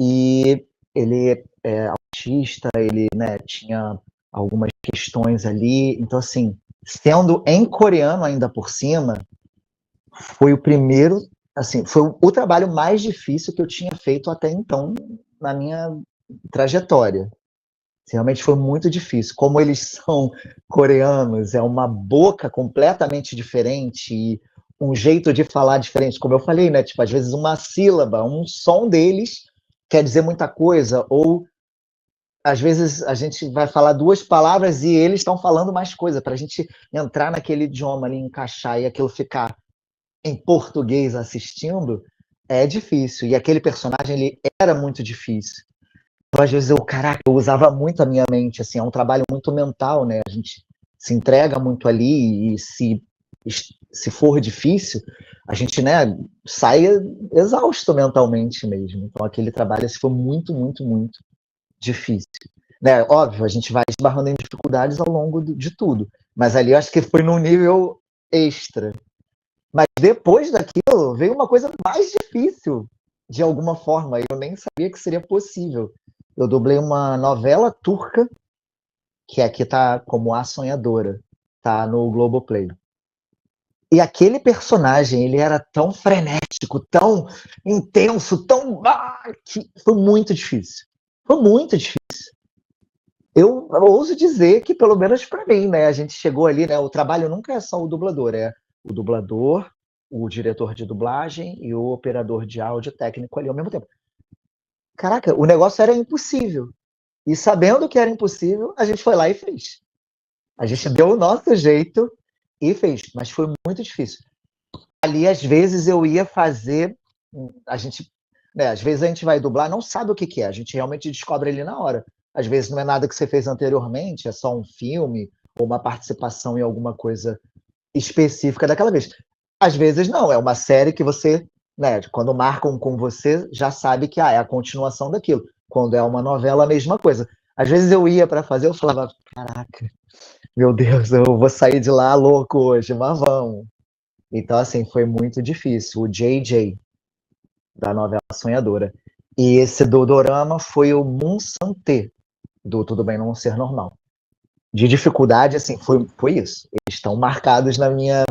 S2: e ele é autista, ele, né, tinha algumas questões ali. Então, assim, sendo em coreano ainda por cima, foi o primeiro, assim, foi o trabalho mais difícil que eu tinha feito até então na minha trajetória. Realmente foi muito difícil. Como eles são coreanos, é uma boca completamente diferente e um jeito de falar diferente. Como eu falei, né? Tipo, às vezes uma sílaba, um som deles quer dizer muita coisa, ou às vezes a gente vai falar 2 palavras e eles estão falando mais coisa, para a gente entrar naquele idioma ali, encaixar e aquilo ficar em português assistindo, é difícil. E aquele personagem, ele era muito difícil. Então, às vezes, eu usava muito a minha mente, assim, é um trabalho muito mental, né? A gente se entrega muito ali e se for difícil, a gente, né, sai exausto mentalmente mesmo. Então, aquele trabalho assim, foi muito, muito, muito difícil. Né? Óbvio, a gente vai esbarrando em dificuldades ao longo de tudo, mas ali eu acho que foi num nível extra. Mas depois daquilo, veio uma coisa mais difícil, de alguma forma. Eu nem sabia que seria possível. Eu dublei uma novela turca, que aqui tá como A Sonhadora, tá no Globoplay. E aquele personagem, ele era tão frenético, tão intenso, tão... que foi muito difícil. Foi muito difícil. Eu ouso dizer que, pelo menos para mim, né, a gente chegou ali, né, o trabalho nunca é só o dublador, é o dublador, o diretor de dublagem e o operador de áudio técnico ali ao mesmo tempo. Caraca, o negócio era impossível. E sabendo que era impossível, a gente foi lá e fez. A gente deu o nosso jeito e fez, mas foi muito difícil. Ali, às vezes, eu ia fazer... A gente, né, às vezes a gente vai dublar, não sabe o que que é, a gente realmente descobre ali na hora. Às vezes não é nada que você fez anteriormente, é só um filme ou uma participação em alguma coisa específica daquela vez. Às vezes não, é uma série que você, né, quando marcam com você, já sabe que é a continuação daquilo. Quando é uma novela, a mesma coisa. Às vezes eu ia para fazer, eu falava, caraca, meu Deus, eu vou sair de lá louco hoje, mas vamos. Então, assim, foi muito difícil. O JJ, da novela Sonhadora. E esse do dorama foi o Mun Sante, do Tudo Bem Não Ser Normal. De dificuldade, assim, foi isso. Eles estão marcados na minha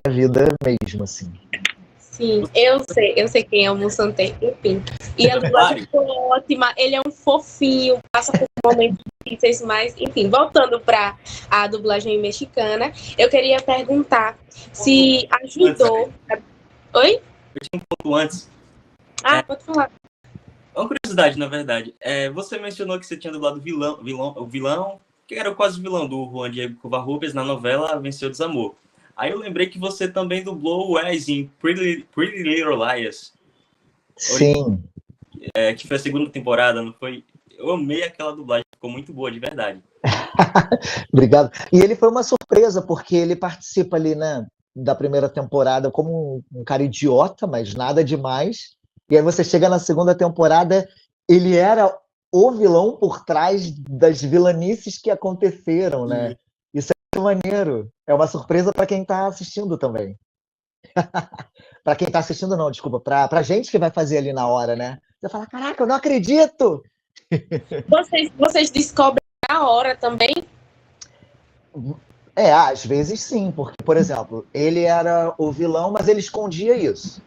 S2: vida mesmo, assim.
S3: Sim, eu sei quem é o Musante, enfim. E a dublagem ficou ótima, ele é um fofinho, passa por momentos difíceis, mas, enfim, voltando para a dublagem mexicana, eu queria perguntar se ajudou... Oi?
S1: Eu tinha um ponto antes.
S3: Pode falar.
S1: Uma curiosidade, na verdade. Você mencionou que você tinha dublado o vilão, que era quase o vilão do Juan Diego Covarrubias na novela Venceu o Desamor. Aí eu lembrei que você também dublou o Wes em Pretty Little Liars.
S2: Sim.
S1: Que foi a segunda temporada, não foi? Eu amei aquela dublagem, ficou muito boa, de verdade.
S2: Obrigado. E ele foi uma surpresa, porque ele participa ali, né, da primeira temporada como um cara idiota, mas nada demais. E aí você chega na segunda temporada, ele era o vilão por trás das vilanices que aconteceram, né? Isso é maneiro. É uma surpresa para quem está assistindo também. Para quem está assistindo, não, desculpa. Para gente que vai fazer ali na hora, né? Você fala, caraca, eu não acredito!
S3: Vocês descobrem na hora também?
S2: Às vezes sim, porque, por exemplo, ele era o vilão, mas ele escondia isso.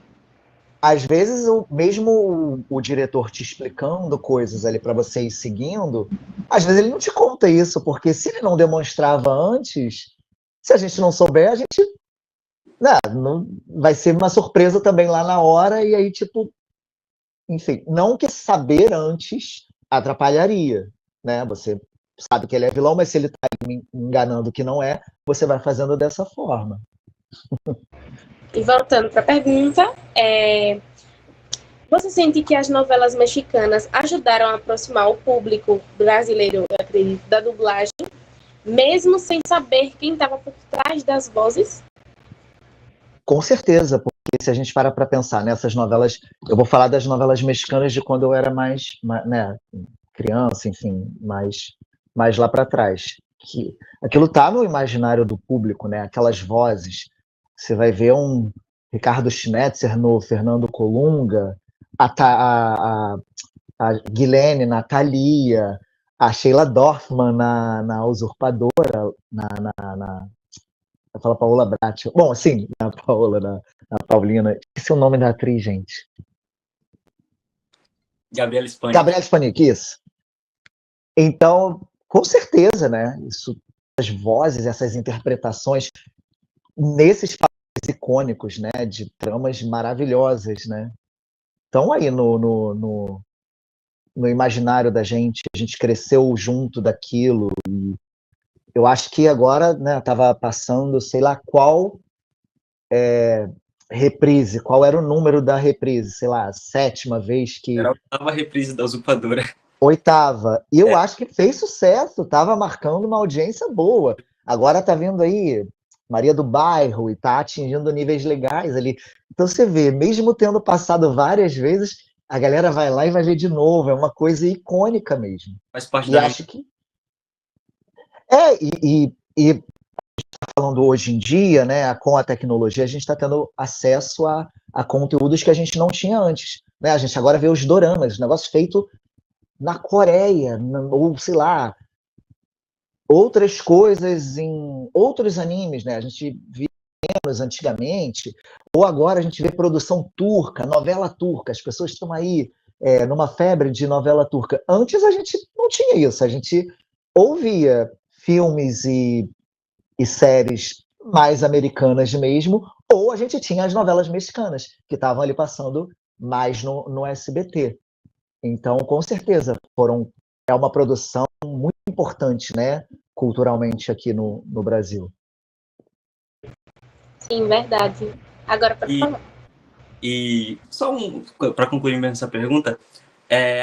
S2: Às vezes, mesmo o diretor te explicando coisas ali para você ir seguindo, às vezes ele não te conta isso, porque se ele não demonstrava antes, se a gente não souber, a gente não, vai ser uma surpresa também lá na hora, e aí, tipo, enfim, não que saber antes atrapalharia, né? Você sabe que ele é vilão, mas se ele está me enganando que não é, você vai fazendo dessa forma.
S3: E voltando para a pergunta, você sente que as novelas mexicanas ajudaram a aproximar o público brasileiro, eu acredito, da dublagem, mesmo sem saber quem estava por trás das vozes?
S2: Com certeza, porque se a gente para pensar nessas novelas, eu vou falar das novelas mexicanas de quando eu era mais né, criança, enfim, mais lá para trás. Que aquilo tá no imaginário do público, né? Aquelas vozes. Você vai ver um Ricardo Schnetzer no Fernando Colunga, a Guilene na Thalia, a Sheila Dorfman na Usurpadora, eu falo Paola Bracho. Bom, sim, a Paola, a Paulina. Esse é o nome da atriz, gente.
S1: Gabriela Spanik.
S2: Gabriela Spanik, isso. Então, com certeza, né? Isso, as vozes, essas interpretações nesses papéis icônicos, né? De tramas maravilhosas, né? Estão aí no imaginário da gente. A gente cresceu junto daquilo. E eu acho que agora, né? Estava passando, sei lá qual reprise, qual era o número da reprise, sei lá, a 7ª vez que...
S1: Era a 8ª reprise da Usurpadora.
S2: 8ª. E eu acho que fez sucesso, estava marcando uma audiência boa. Agora tá vindo aí Maria do Bairro e tá atingindo níveis legais ali. Então você vê, mesmo tendo passado várias vezes, a galera vai lá e vai ver de novo. É uma coisa icônica mesmo.
S1: Faz parte
S2: e acho que... E falando hoje em dia, né, com a tecnologia, a gente está tendo acesso a conteúdos que a gente não tinha antes. Né? A gente agora vê os doramas, negócio feito na Coreia, ou sei lá, outras coisas em outros animes, né? A gente via menos antigamente, ou agora a gente vê produção turca, novela turca, as pessoas estão aí numa febre de novela turca. Antes a gente não tinha isso, a gente ouvia filmes e séries mais americanas mesmo, ou a gente tinha as novelas mexicanas, que estavam ali passando mais no SBT. Então, com certeza, é uma produção muito importante, né, culturalmente aqui no Brasil.
S3: Sim, verdade. Agora, para
S1: E,
S3: falar.
S1: e só para concluir mesmo essa pergunta,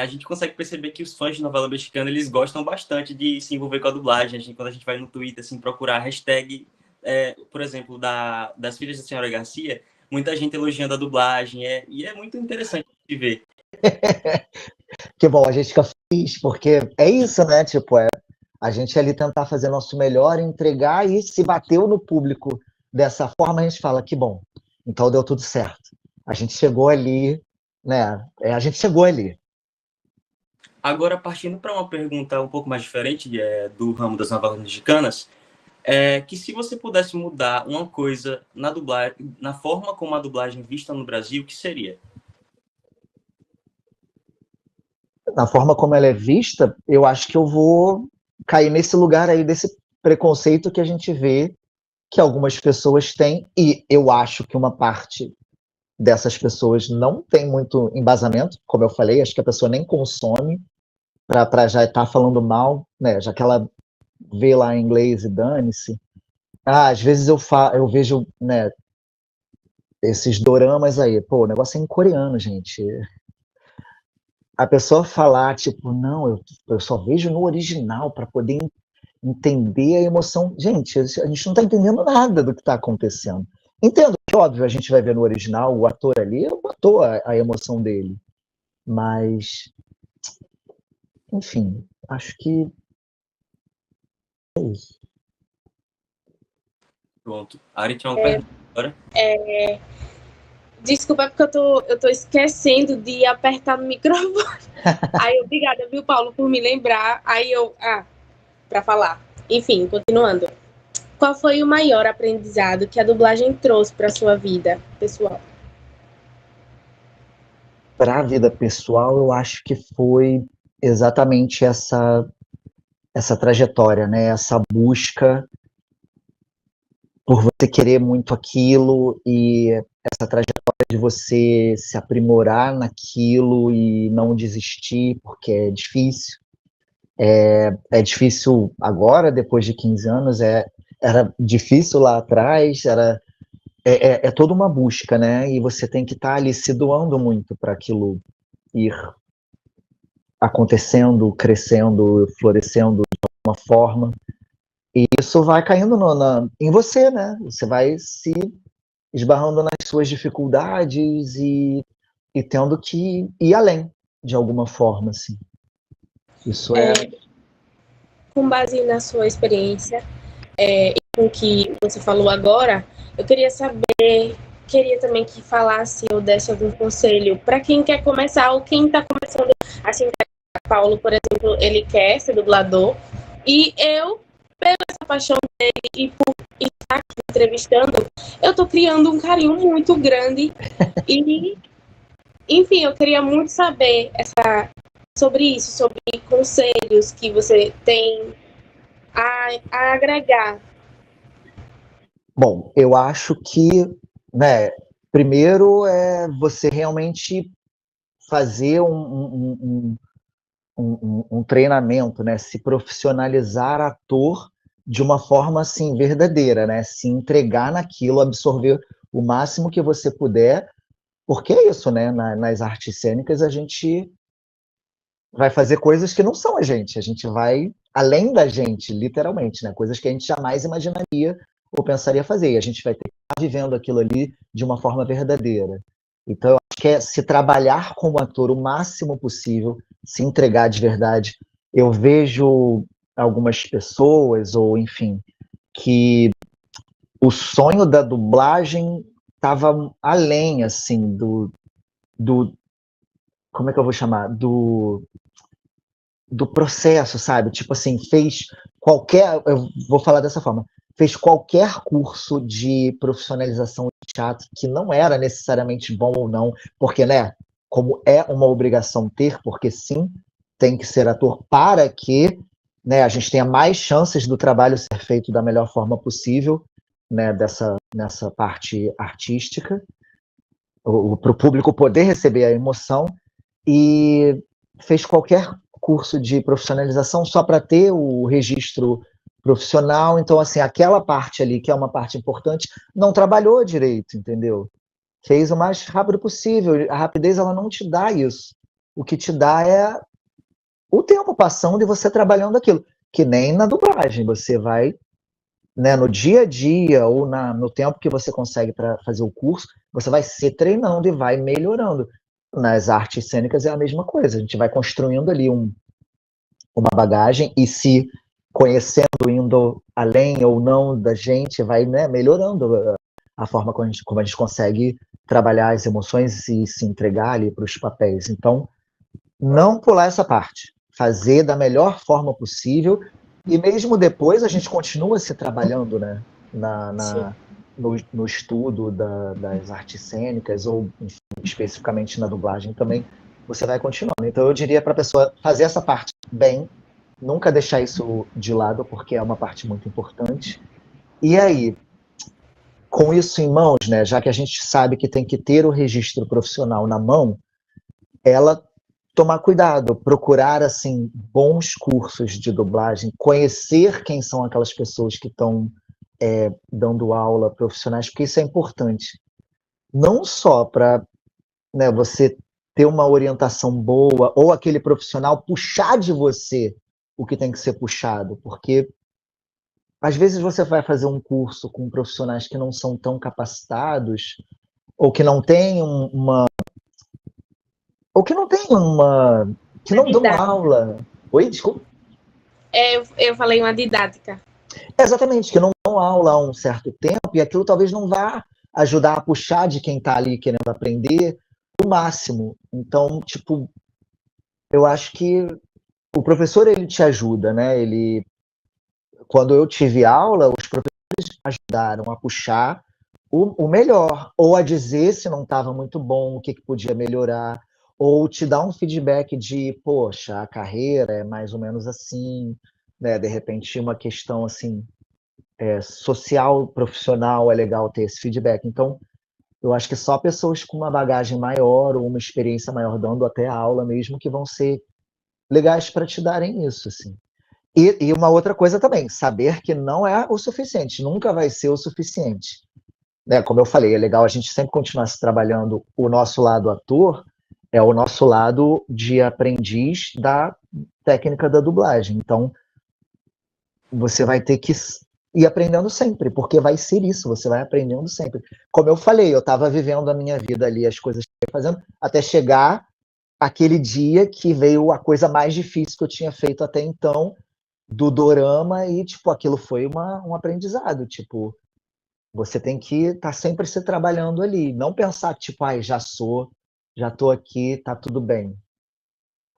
S1: a gente consegue perceber que os fãs de novela mexicana, eles gostam bastante de se envolver com a dublagem. Quando a gente vai no Twitter, assim, procurar a hashtag, por exemplo, das Filhas da Senhora Garcia, muita gente elogiando a dublagem, e é muito interessante de ver.
S2: Que bom, a gente fica feliz, porque é isso, né? Tipo, a gente ali tentar fazer nosso melhor, entregar, e se bateu no público dessa forma, a gente fala, que bom, então deu tudo certo. A gente chegou ali, né? A gente chegou ali.
S1: Agora, partindo para uma pergunta um pouco mais diferente do ramo das novelas mexicanas, que se você pudesse mudar uma coisa na dublagem, na forma como a dublagem é vista no Brasil, o que seria?
S2: Na forma como ela é vista, eu acho que eu vou cair nesse lugar aí, desse preconceito que a gente vê que algumas pessoas têm, e eu acho que uma parte dessas pessoas não tem muito embasamento, como eu falei, acho que a pessoa nem consome para já estar falando mal, né? Já que ela vê lá em inglês e dane-se. Às vezes eu vejo, né, esses doramas aí, pô, o negócio é em coreano, gente. A pessoa falar, tipo, não, eu só vejo no original para poder entender a emoção. Gente, a gente não está entendendo nada do que está acontecendo. Entendo que, óbvio, a gente vai ver no original, o ator ali botou a emoção dele. Mas, enfim, acho que é isso.
S1: Pronto. Ari, tinha uma pergunta agora?
S3: Desculpa, porque eu tô esquecendo de apertar no microfone. Aí, obrigada, viu, Paulo, por me lembrar. Para falar. Enfim, continuando. Qual foi o maior aprendizado que a dublagem trouxe para sua vida pessoal?
S2: Para a vida pessoal, eu acho que foi exatamente essa trajetória, né? Essa busca por você querer muito aquilo, e essa trajetória de você se aprimorar naquilo e não desistir, porque é difícil. É difícil agora, depois de 15 anos, era difícil lá atrás, é toda uma busca, né? E você tem que estar ali se doando muito para aquilo ir acontecendo, crescendo, florescendo de alguma forma. E isso vai caindo em você, né? Você vai se esbarrando nas suas dificuldades e tendo que ir além, de alguma forma, assim. Isso
S3: Com base na sua experiência e com o que você falou agora, eu queria também que falasse ou desse algum conselho para quem quer começar ou quem está começando, assim, Paulo, por exemplo, ele quer ser dublador, e eu, pela essa paixão dele e por estar aqui entrevistando, eu estou criando um carinho muito grande e, enfim, eu queria muito saber sobre isso, sobre conselhos que você tem a agregar.
S2: Bom, eu acho que, né, primeiro é você realmente fazer um treinamento, né, se profissionalizar ator de uma forma assim verdadeira, né, se entregar naquilo, absorver o máximo que você puder, porque é isso, né, nas artes cênicas a gente vai fazer coisas que não são a gente vai além da gente, literalmente, né, coisas que a gente jamais imaginaria ou pensaria fazer, e a gente vai ter que estar vivendo aquilo ali de uma forma verdadeira. Então, eu acho que é se trabalhar como ator o máximo possível, se entregar de verdade. Eu vejo algumas pessoas, ou enfim, que o sonho da dublagem estava além, assim, do como é que eu vou chamar? Do processo, sabe? Tipo assim, eu vou falar dessa forma, fez qualquer curso de profissionalização de teatro que não era necessariamente bom ou não, porque, né, como é uma obrigação ter, porque sim, tem que ser ator para que, né, a gente tenha mais chances do trabalho ser feito da melhor forma possível. né, nessa parte artística, para o público poder receber a emoção, e fez qualquer curso de profissionalização só para ter o registro profissional. Então, assim, aquela parte ali, que é uma parte importante, não trabalhou direito, entendeu? Fez o mais rápido possível. A rapidez, ela não te dá isso. O que te dá é o tempo passando e você trabalhando aquilo. Que nem na dublagem, você vai, né, no dia a dia ou no tempo que você consegue para fazer o curso, você vai se treinando e vai melhorando. Nas artes cênicas é a mesma coisa, a gente vai construindo ali uma bagagem e se conhecendo, indo além ou não da gente, vai, né, melhorando a forma como a gente consegue trabalhar as emoções e se entregar ali para os papéis. Então, não pular essa parte, fazer da melhor forma possível, e mesmo depois a gente continua se trabalhando, né, no estudo das artes cênicas, ou enfim, especificamente na dublagem também, você vai continuando. Então eu diria para a pessoa fazer essa parte bem, nunca deixar isso de lado, porque é uma parte muito importante. E aí, com isso em mãos, né, já que a gente sabe que tem que ter o registro profissional na mão, ela tomar cuidado, procurar assim bons cursos de dublagem, conhecer quem são aquelas pessoas que estão dando aula, profissionais, porque isso é importante. Não só para, né, você ter uma orientação boa, ou aquele profissional puxar de você o que tem que ser puxado, porque às vezes você vai fazer um curso com profissionais que não são tão capacitados, ou que não têm que não dão aula. Oi, desculpa.
S3: Eu falei uma didática.
S2: Exatamente, que não dão aula há um certo tempo, e aquilo talvez não vá ajudar a puxar de quem está ali querendo aprender o máximo. Então, tipo, eu acho que o professor, ele te ajuda, né? Quando eu tive aula, os professores ajudaram a puxar o melhor, ou a dizer se não estava muito bom, o que podia melhorar, ou te dar um feedback de, poxa, a carreira é mais ou menos assim, né? De repente, uma questão assim, social, profissional, é legal ter esse feedback. Então, eu acho que só pessoas com uma bagagem maior ou uma experiência maior, dando até a aula mesmo, que vão ser legais para te darem isso, assim. E uma outra coisa também, saber que não é o suficiente, nunca vai ser o suficiente. Né? Como eu falei, é legal a gente sempre continuar se trabalhando o nosso lado ator, é o nosso lado de aprendiz da técnica da dublagem. Então, você vai ter que ir aprendendo sempre, porque vai ser isso, você vai aprendendo sempre. Como eu falei, eu estava vivendo a minha vida ali, as coisas que eu ia fazendo, até chegar aquele dia que veio a coisa mais difícil que eu tinha feito até então, do dorama, e, tipo, aquilo foi um aprendizado, tipo, você tem que estar sempre se trabalhando ali, não pensar, tipo, ai, já tô aqui, tá tudo bem.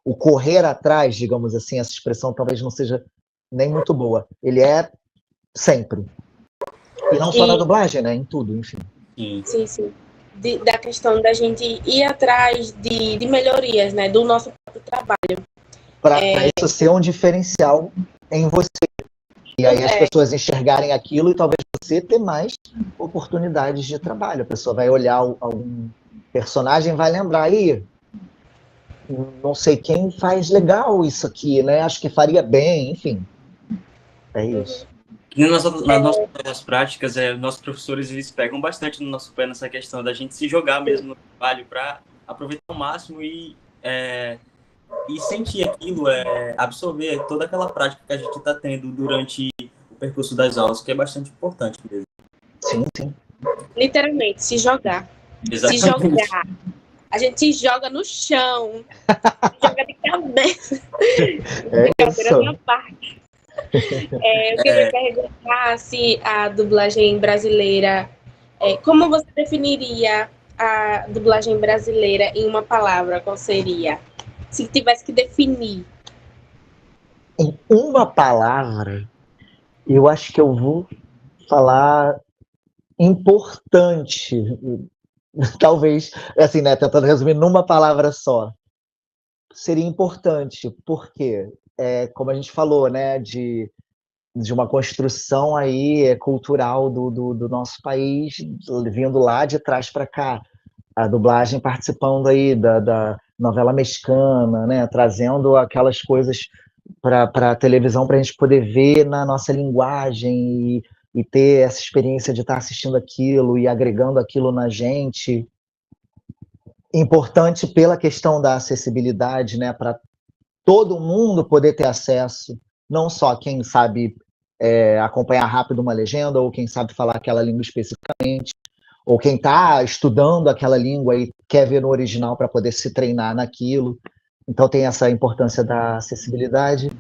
S2: O correr atrás, digamos assim, essa expressão talvez não seja nem muito boa, ele é sempre. E não só na dublagem, né, em tudo, enfim.
S3: Sim. Da questão da gente ir atrás de melhorias, né, do nosso próprio trabalho.
S2: Para isso ser um diferencial em você. E aí as pessoas enxergarem aquilo e talvez você ter mais oportunidades de trabalho. A pessoa vai olhar algum personagem, vai lembrar, aí, não sei quem faz legal isso aqui, né? Acho que faria bem, enfim. É isso.
S1: Nas práticas, nossos professores, eles pegam bastante no nosso pé nessa questão da gente se jogar mesmo no trabalho para aproveitar ao máximo e sentir aquilo, absorver toda aquela prática que a gente está tendo durante o percurso das aulas, que é bastante importante mesmo.
S2: Sim.
S3: Literalmente, se jogar.
S1: Exatamente.
S3: Se jogar. A gente se joga no chão, se joga de cabeça. Brincadeira da parte. Eu queria perguntar se a dublagem brasileira, como você definiria a dublagem brasileira em uma palavra? Qual seria? Se tivesse que definir.
S2: Em uma palavra, eu acho que eu vou falar importante. Talvez, assim, né, tentando resumir numa palavra só. Seria importante, porque, como a gente falou, né, de de uma construção aí cultural do nosso país, vindo lá de trás para cá. A dublagem participando aí da novela mexicana, né? Trazendo aquelas coisas para a televisão para a gente poder ver na nossa linguagem e ter essa experiência de estar assistindo aquilo e agregando aquilo na gente. Importante pela questão da acessibilidade, né? Para todo mundo poder ter acesso, não só quem sabe acompanhar rápido uma legenda ou quem sabe falar aquela língua especificamente, ou quem está estudando aquela língua e quer ver no original para poder se treinar naquilo. Então tem essa importância da acessibilidade.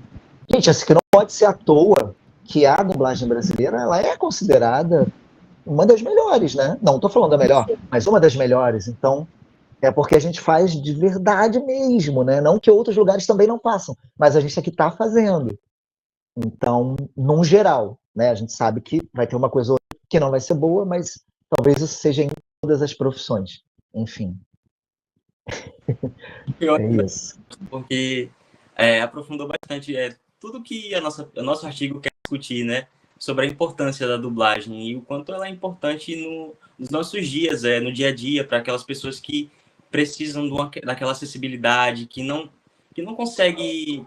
S2: Gente, assim, que não pode ser à toa que a dublagem brasileira ela é considerada uma das melhores, né? Não estou falando a melhor, mas uma das melhores. Então, é porque a gente faz de verdade mesmo, né? Não que outros lugares também não façam, mas a gente aqui está fazendo. Então, num geral, né? A gente sabe que vai ter uma coisa ou outra que não vai ser boa, mas talvez isso seja em todas as profissões. Enfim. É isso.
S1: Porque aprofundou bastante tudo que o nosso artigo quer discutir, né? Sobre a importância da dublagem e o quanto ela é importante nos nossos dias, no dia a dia, para aquelas pessoas que precisam daquela acessibilidade, que não consegue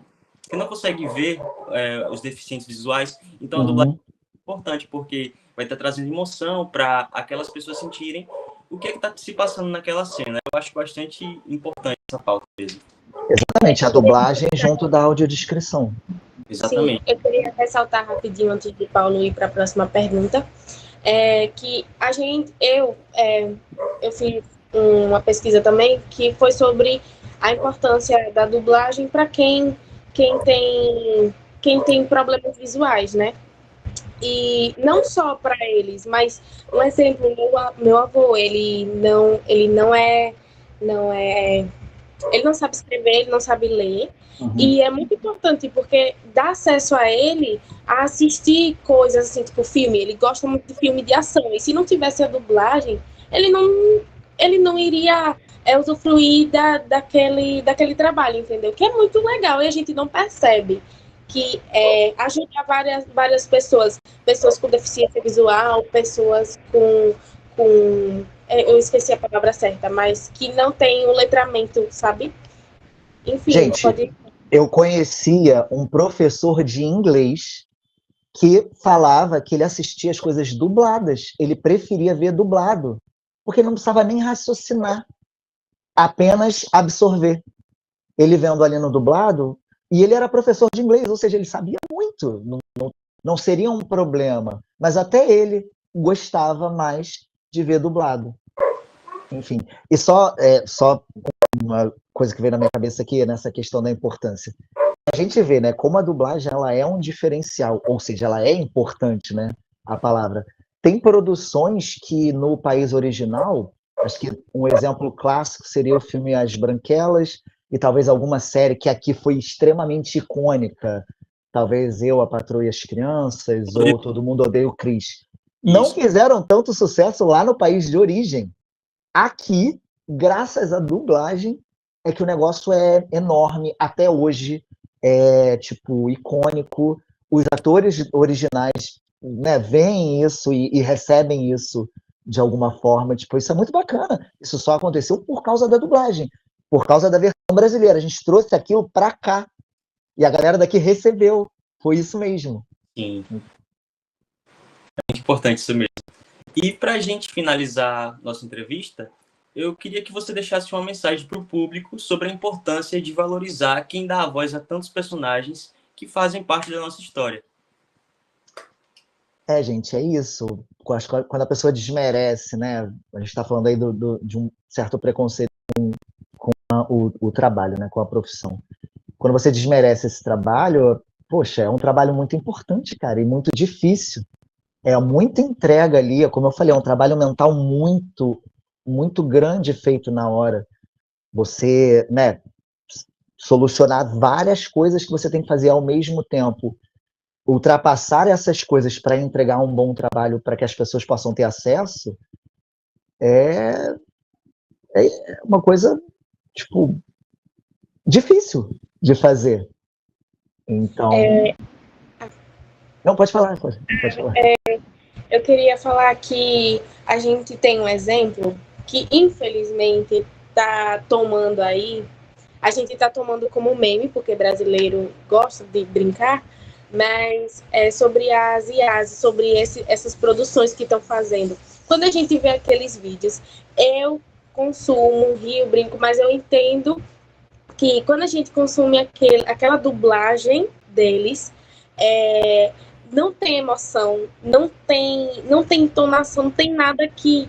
S1: ver os deficientes visuais. Então, a dublagem é importante, porque vai estar trazendo emoção para aquelas pessoas sentirem o que está se passando naquela cena. Eu acho bastante importante essa pauta mesmo.
S2: Exatamente, a dublagem junto da audiodescrição.
S1: Exatamente.
S3: Sim, eu queria ressaltar rapidinho, antes de Paulo ir para a próxima pergunta, que eu fiz uma pesquisa também que foi sobre a importância da dublagem para quem tem problemas visuais, né? E não só para eles, mas um exemplo, meu avô, ele não sabe escrever, ele não sabe ler. E é muito importante porque dá acesso a ele a assistir coisas assim, tipo filme. Ele gosta muito de filme de ação. E se não tivesse a dublagem, ele não iria usufruir daquele trabalho, entendeu? Que é muito legal e a gente não percebe que ajuda várias pessoas com deficiência visual, pessoas com eu esqueci a palavra certa, mas que não tem o letramento, sabe? Enfim,
S2: gente, eu conhecia um professor de inglês que falava que ele assistia as coisas dubladas, ele preferia ver dublado, porque não precisava nem raciocinar, apenas absorver. Ele vendo ali no dublado, e ele era professor de inglês, ou seja, ele sabia muito, não seria um problema, mas até ele gostava mais de ver dublado. Enfim, e só uma coisa que veio na minha cabeça aqui, nessa questão da importância. A gente vê, né, como a dublagem ela é um diferencial, ou seja, ela é importante, né, a palavra. Tem produções que no país original, acho que um exemplo clássico seria o filme As Branquelas, e talvez alguma série que aqui foi extremamente icônica, talvez Eu, a Patroa e as Crianças, ou Todo Mundo Odeia o Chris. Não fizeram tanto sucesso lá no país de origem. Aqui, graças à dublagem, é que o negócio é enorme até hoje, tipo icônico. Os atores originais, né, veem isso e recebem isso de alguma forma. Tipo, isso é muito bacana. Isso só aconteceu por causa da dublagem, por causa da versão brasileira. A gente trouxe aquilo para cá e a galera daqui recebeu. Foi isso mesmo.
S1: Sim. É muito importante isso mesmo. E para a gente finalizar nossa entrevista, eu queria que você deixasse uma mensagem para o público sobre a importância de valorizar quem dá a voz a tantos personagens que fazem parte da nossa história.
S2: Gente, é isso. Quando a pessoa desmerece, né? A gente está falando aí de um certo preconceito com o trabalho, né? Com a profissão. Quando você desmerece esse trabalho, poxa, é um trabalho muito importante, cara, e muito difícil. É muita entrega ali, como eu falei, é um trabalho mental muito, muito grande feito na hora. Você, né, solucionar várias coisas que você tem que fazer ao mesmo tempo, ultrapassar essas coisas para entregar um bom trabalho para que as pessoas possam ter acesso, é uma coisa, tipo, difícil de fazer. Então... Não, pode falar, pode falar.
S3: Eu queria falar que a gente tem um exemplo que, infelizmente, está tomando aí. A gente está tomando como meme, porque brasileiro gosta de brincar, mas é sobre as IAs, sobre essas produções que estão fazendo. Quando a gente vê aqueles vídeos, eu consumo, rio, brinco, mas eu entendo que quando a gente consome aquela dublagem deles, não tem emoção, não tem entonação, não tem nada que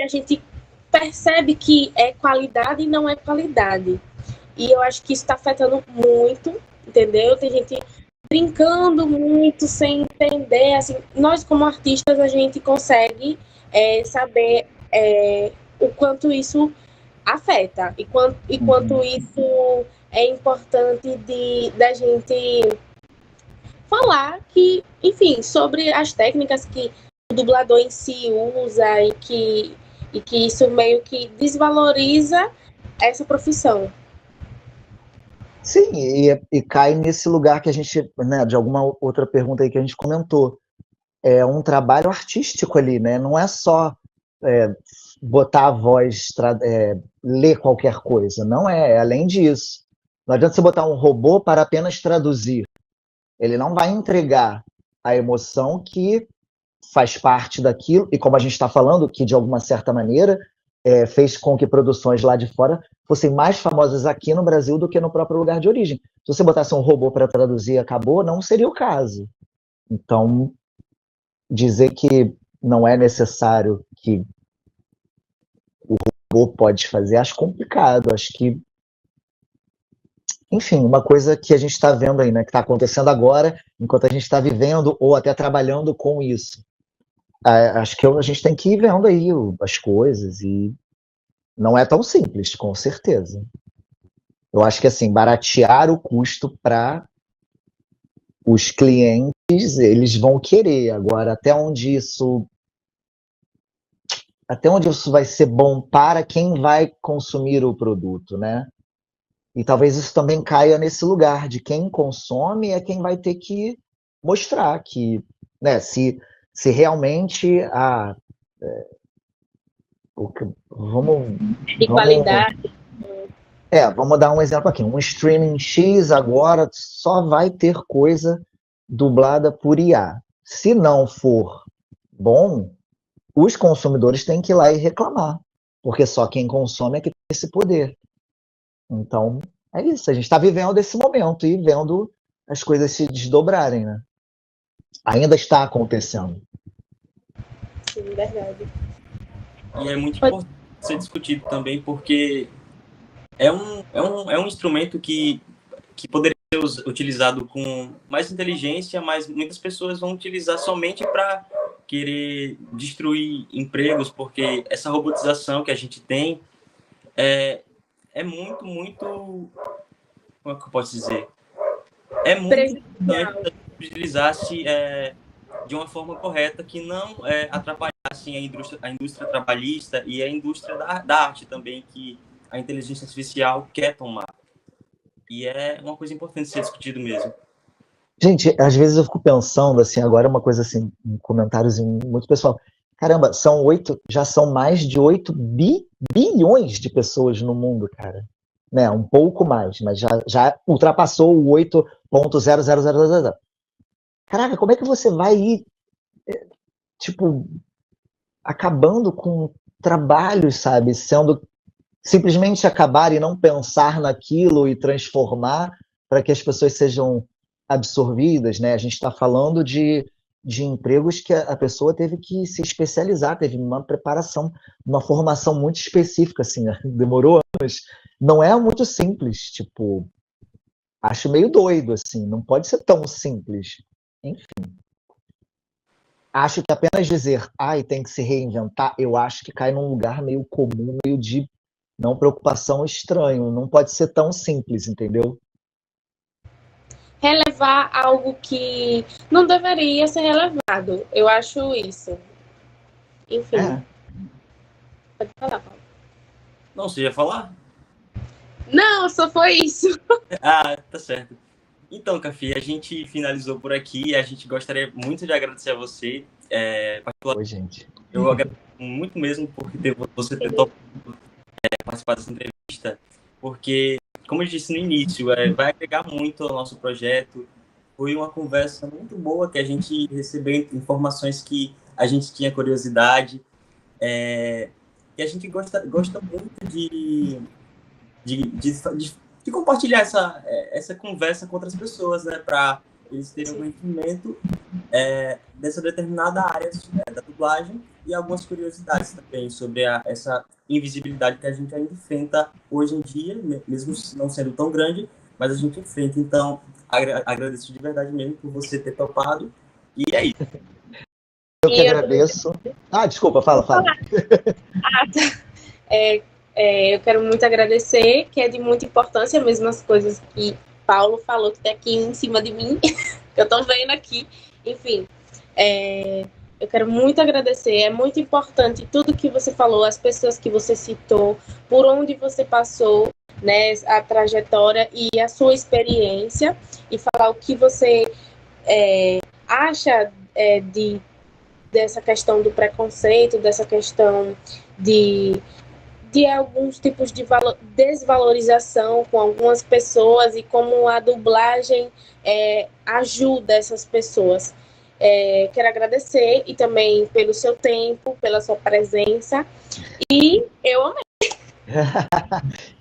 S3: a gente percebe que é qualidade e não é qualidade. E eu acho que isso está afetando muito, entendeu? Tem gente brincando muito, sem entender. Assim, nós, como artistas, a gente consegue saber o quanto isso afeta e quanto isso é importante da gente falar que, enfim, sobre as técnicas que o dublador em si usa e que isso meio que desvaloriza essa profissão.
S2: Sim, e cai nesse lugar que a gente, né, de alguma outra pergunta aí que a gente comentou. É um trabalho artístico ali, né? Não é só botar a voz, ler qualquer coisa. Não é além disso. Não adianta você botar um robô para apenas traduzir. Ele não vai entregar a emoção que faz parte daquilo, e como a gente está falando, que de alguma certa maneira fez com que produções lá de fora fossem mais famosas aqui no Brasil do que no próprio lugar de origem. Se você botasse um robô para traduzir e acabou, não seria o caso. Então, dizer que não é necessário que o robô pode fazer, acho complicado. Acho que, enfim, uma coisa que a gente está vendo aí, né, que está acontecendo agora, enquanto a gente está vivendo ou até trabalhando com isso. Acho que a gente tem que ir vendo aí as coisas e não é tão simples, com certeza. Eu acho que, assim, baratear o custo para os clientes, eles vão querer. Agora, até onde isso vai ser bom para quem vai consumir o produto, né? E talvez isso também caia nesse lugar de quem consome é quem vai ter que mostrar que, né, se realmente vamos
S3: qualidade.
S2: Vamos dar um exemplo aqui. Um streaming X agora só vai ter coisa dublada por IA. Se não for bom, os consumidores têm que ir lá e reclamar, porque só quem consome é que tem esse poder. Então, é isso. A gente está vivendo esse momento e vendo as coisas se desdobrarem, né? Ainda está acontecendo.
S3: Sim, verdade.
S1: E é muito importante ser discutido também, porque é um instrumento que poderia ser utilizado com mais inteligência, mas muitas pessoas vão utilizar somente para querer destruir empregos, porque essa robotização que a gente tem é muito, como é que eu posso dizer? É muito importante utilizar-se de uma forma correta, que não atrapalhasse a indústria trabalhista e a indústria da arte também, que a inteligência artificial quer tomar. E é uma coisa importante ser discutido mesmo.
S2: Gente, às vezes eu fico pensando, assim, agora uma coisa assim, um comentáriozinho muito pessoal. Caramba, já são mais de 8 bilhões de pessoas no mundo, cara. Né, um pouco mais, mas já ultrapassou o 8.000. Caraca, como é que você vai ir, tipo, acabando com trabalhos, sabe? Sendo simplesmente acabar e não pensar naquilo e transformar para que as pessoas sejam absorvidas, né? A gente está falando de empregos que a pessoa teve que se especializar, teve uma preparação, uma formação muito específica, assim, demorou anos. Não é muito simples, tipo, acho meio doido, assim, não pode ser tão simples. Enfim. Acho que apenas dizer, tem que se reinventar, eu acho que cai num lugar meio comum, meio de não preocupação estranho. Não pode ser tão simples, entendeu?
S3: Relevar algo que não deveria ser relevado. Eu acho isso. Enfim. Pode falar, Paulo.
S1: Não, você ia falar?
S3: Não, só foi isso.
S1: Tá certo. Então, Cafi, a gente finalizou por aqui. A gente gostaria muito de agradecer a você.
S2: Oi, gente.
S1: Eu agradeço muito mesmo por você ter topado participar dessa entrevista, porque, como eu disse no início, vai agregar muito ao nosso projeto. Foi uma conversa muito boa, que a gente recebeu informações que a gente tinha curiosidade, e a gente gosta muito de compartilhar essa conversa com outras pessoas, né, para eles terem um conhecimento dessa determinada área da dublagem e algumas curiosidades também sobre essa invisibilidade que a gente ainda enfrenta hoje em dia, mesmo não sendo tão grande, mas a gente enfrenta. Então, agradeço de verdade mesmo por você ter topado, e é isso.
S2: Eu que agradeço. Desculpa, fala.
S3: Eu quero muito agradecer, que é de muita importância, mesmo as coisas que Paulo falou, que está aqui em cima de mim, que eu estou vendo aqui. Enfim, eu quero muito agradecer, é muito importante tudo que você falou, as pessoas que você citou, por onde você passou, né, a trajetória e a sua experiência, e falar o que você acha dessa questão do preconceito, dessa questão de alguns tipos de desvalorização com algumas pessoas e como a dublagem ajuda essas pessoas. Quero agradecer e também pelo seu tempo, pela sua presença, e eu amei.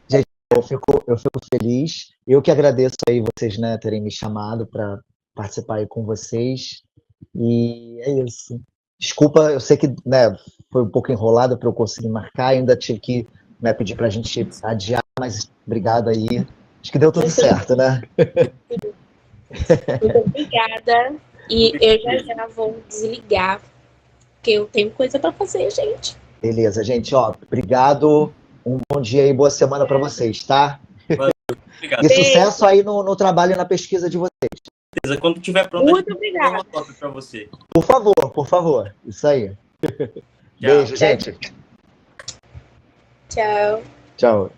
S2: Gente, eu fico feliz. Eu que agradeço aí vocês, né, terem me chamado para participar aí com vocês. E é isso. Desculpa, eu sei que, né, foi um pouco enrolado para eu conseguir marcar, ainda tive que, né, pedir para a gente adiar, mas obrigado aí. Acho que deu tudo certo, né?
S3: Muito obrigada. E eu já vou desligar, porque eu tenho coisa para fazer, gente.
S2: Beleza, gente. Obrigado. Um bom dia e boa semana para vocês, tá?
S1: Obrigado.
S2: E sucesso aí no trabalho e na pesquisa de vocês.
S1: Quando tiver pronto,
S3: muito obrigada.
S1: Uma foto para você.
S2: Por favor. Isso aí.
S1: Tchau.
S2: Beijo, gente.
S3: Tchau.
S2: Tchau.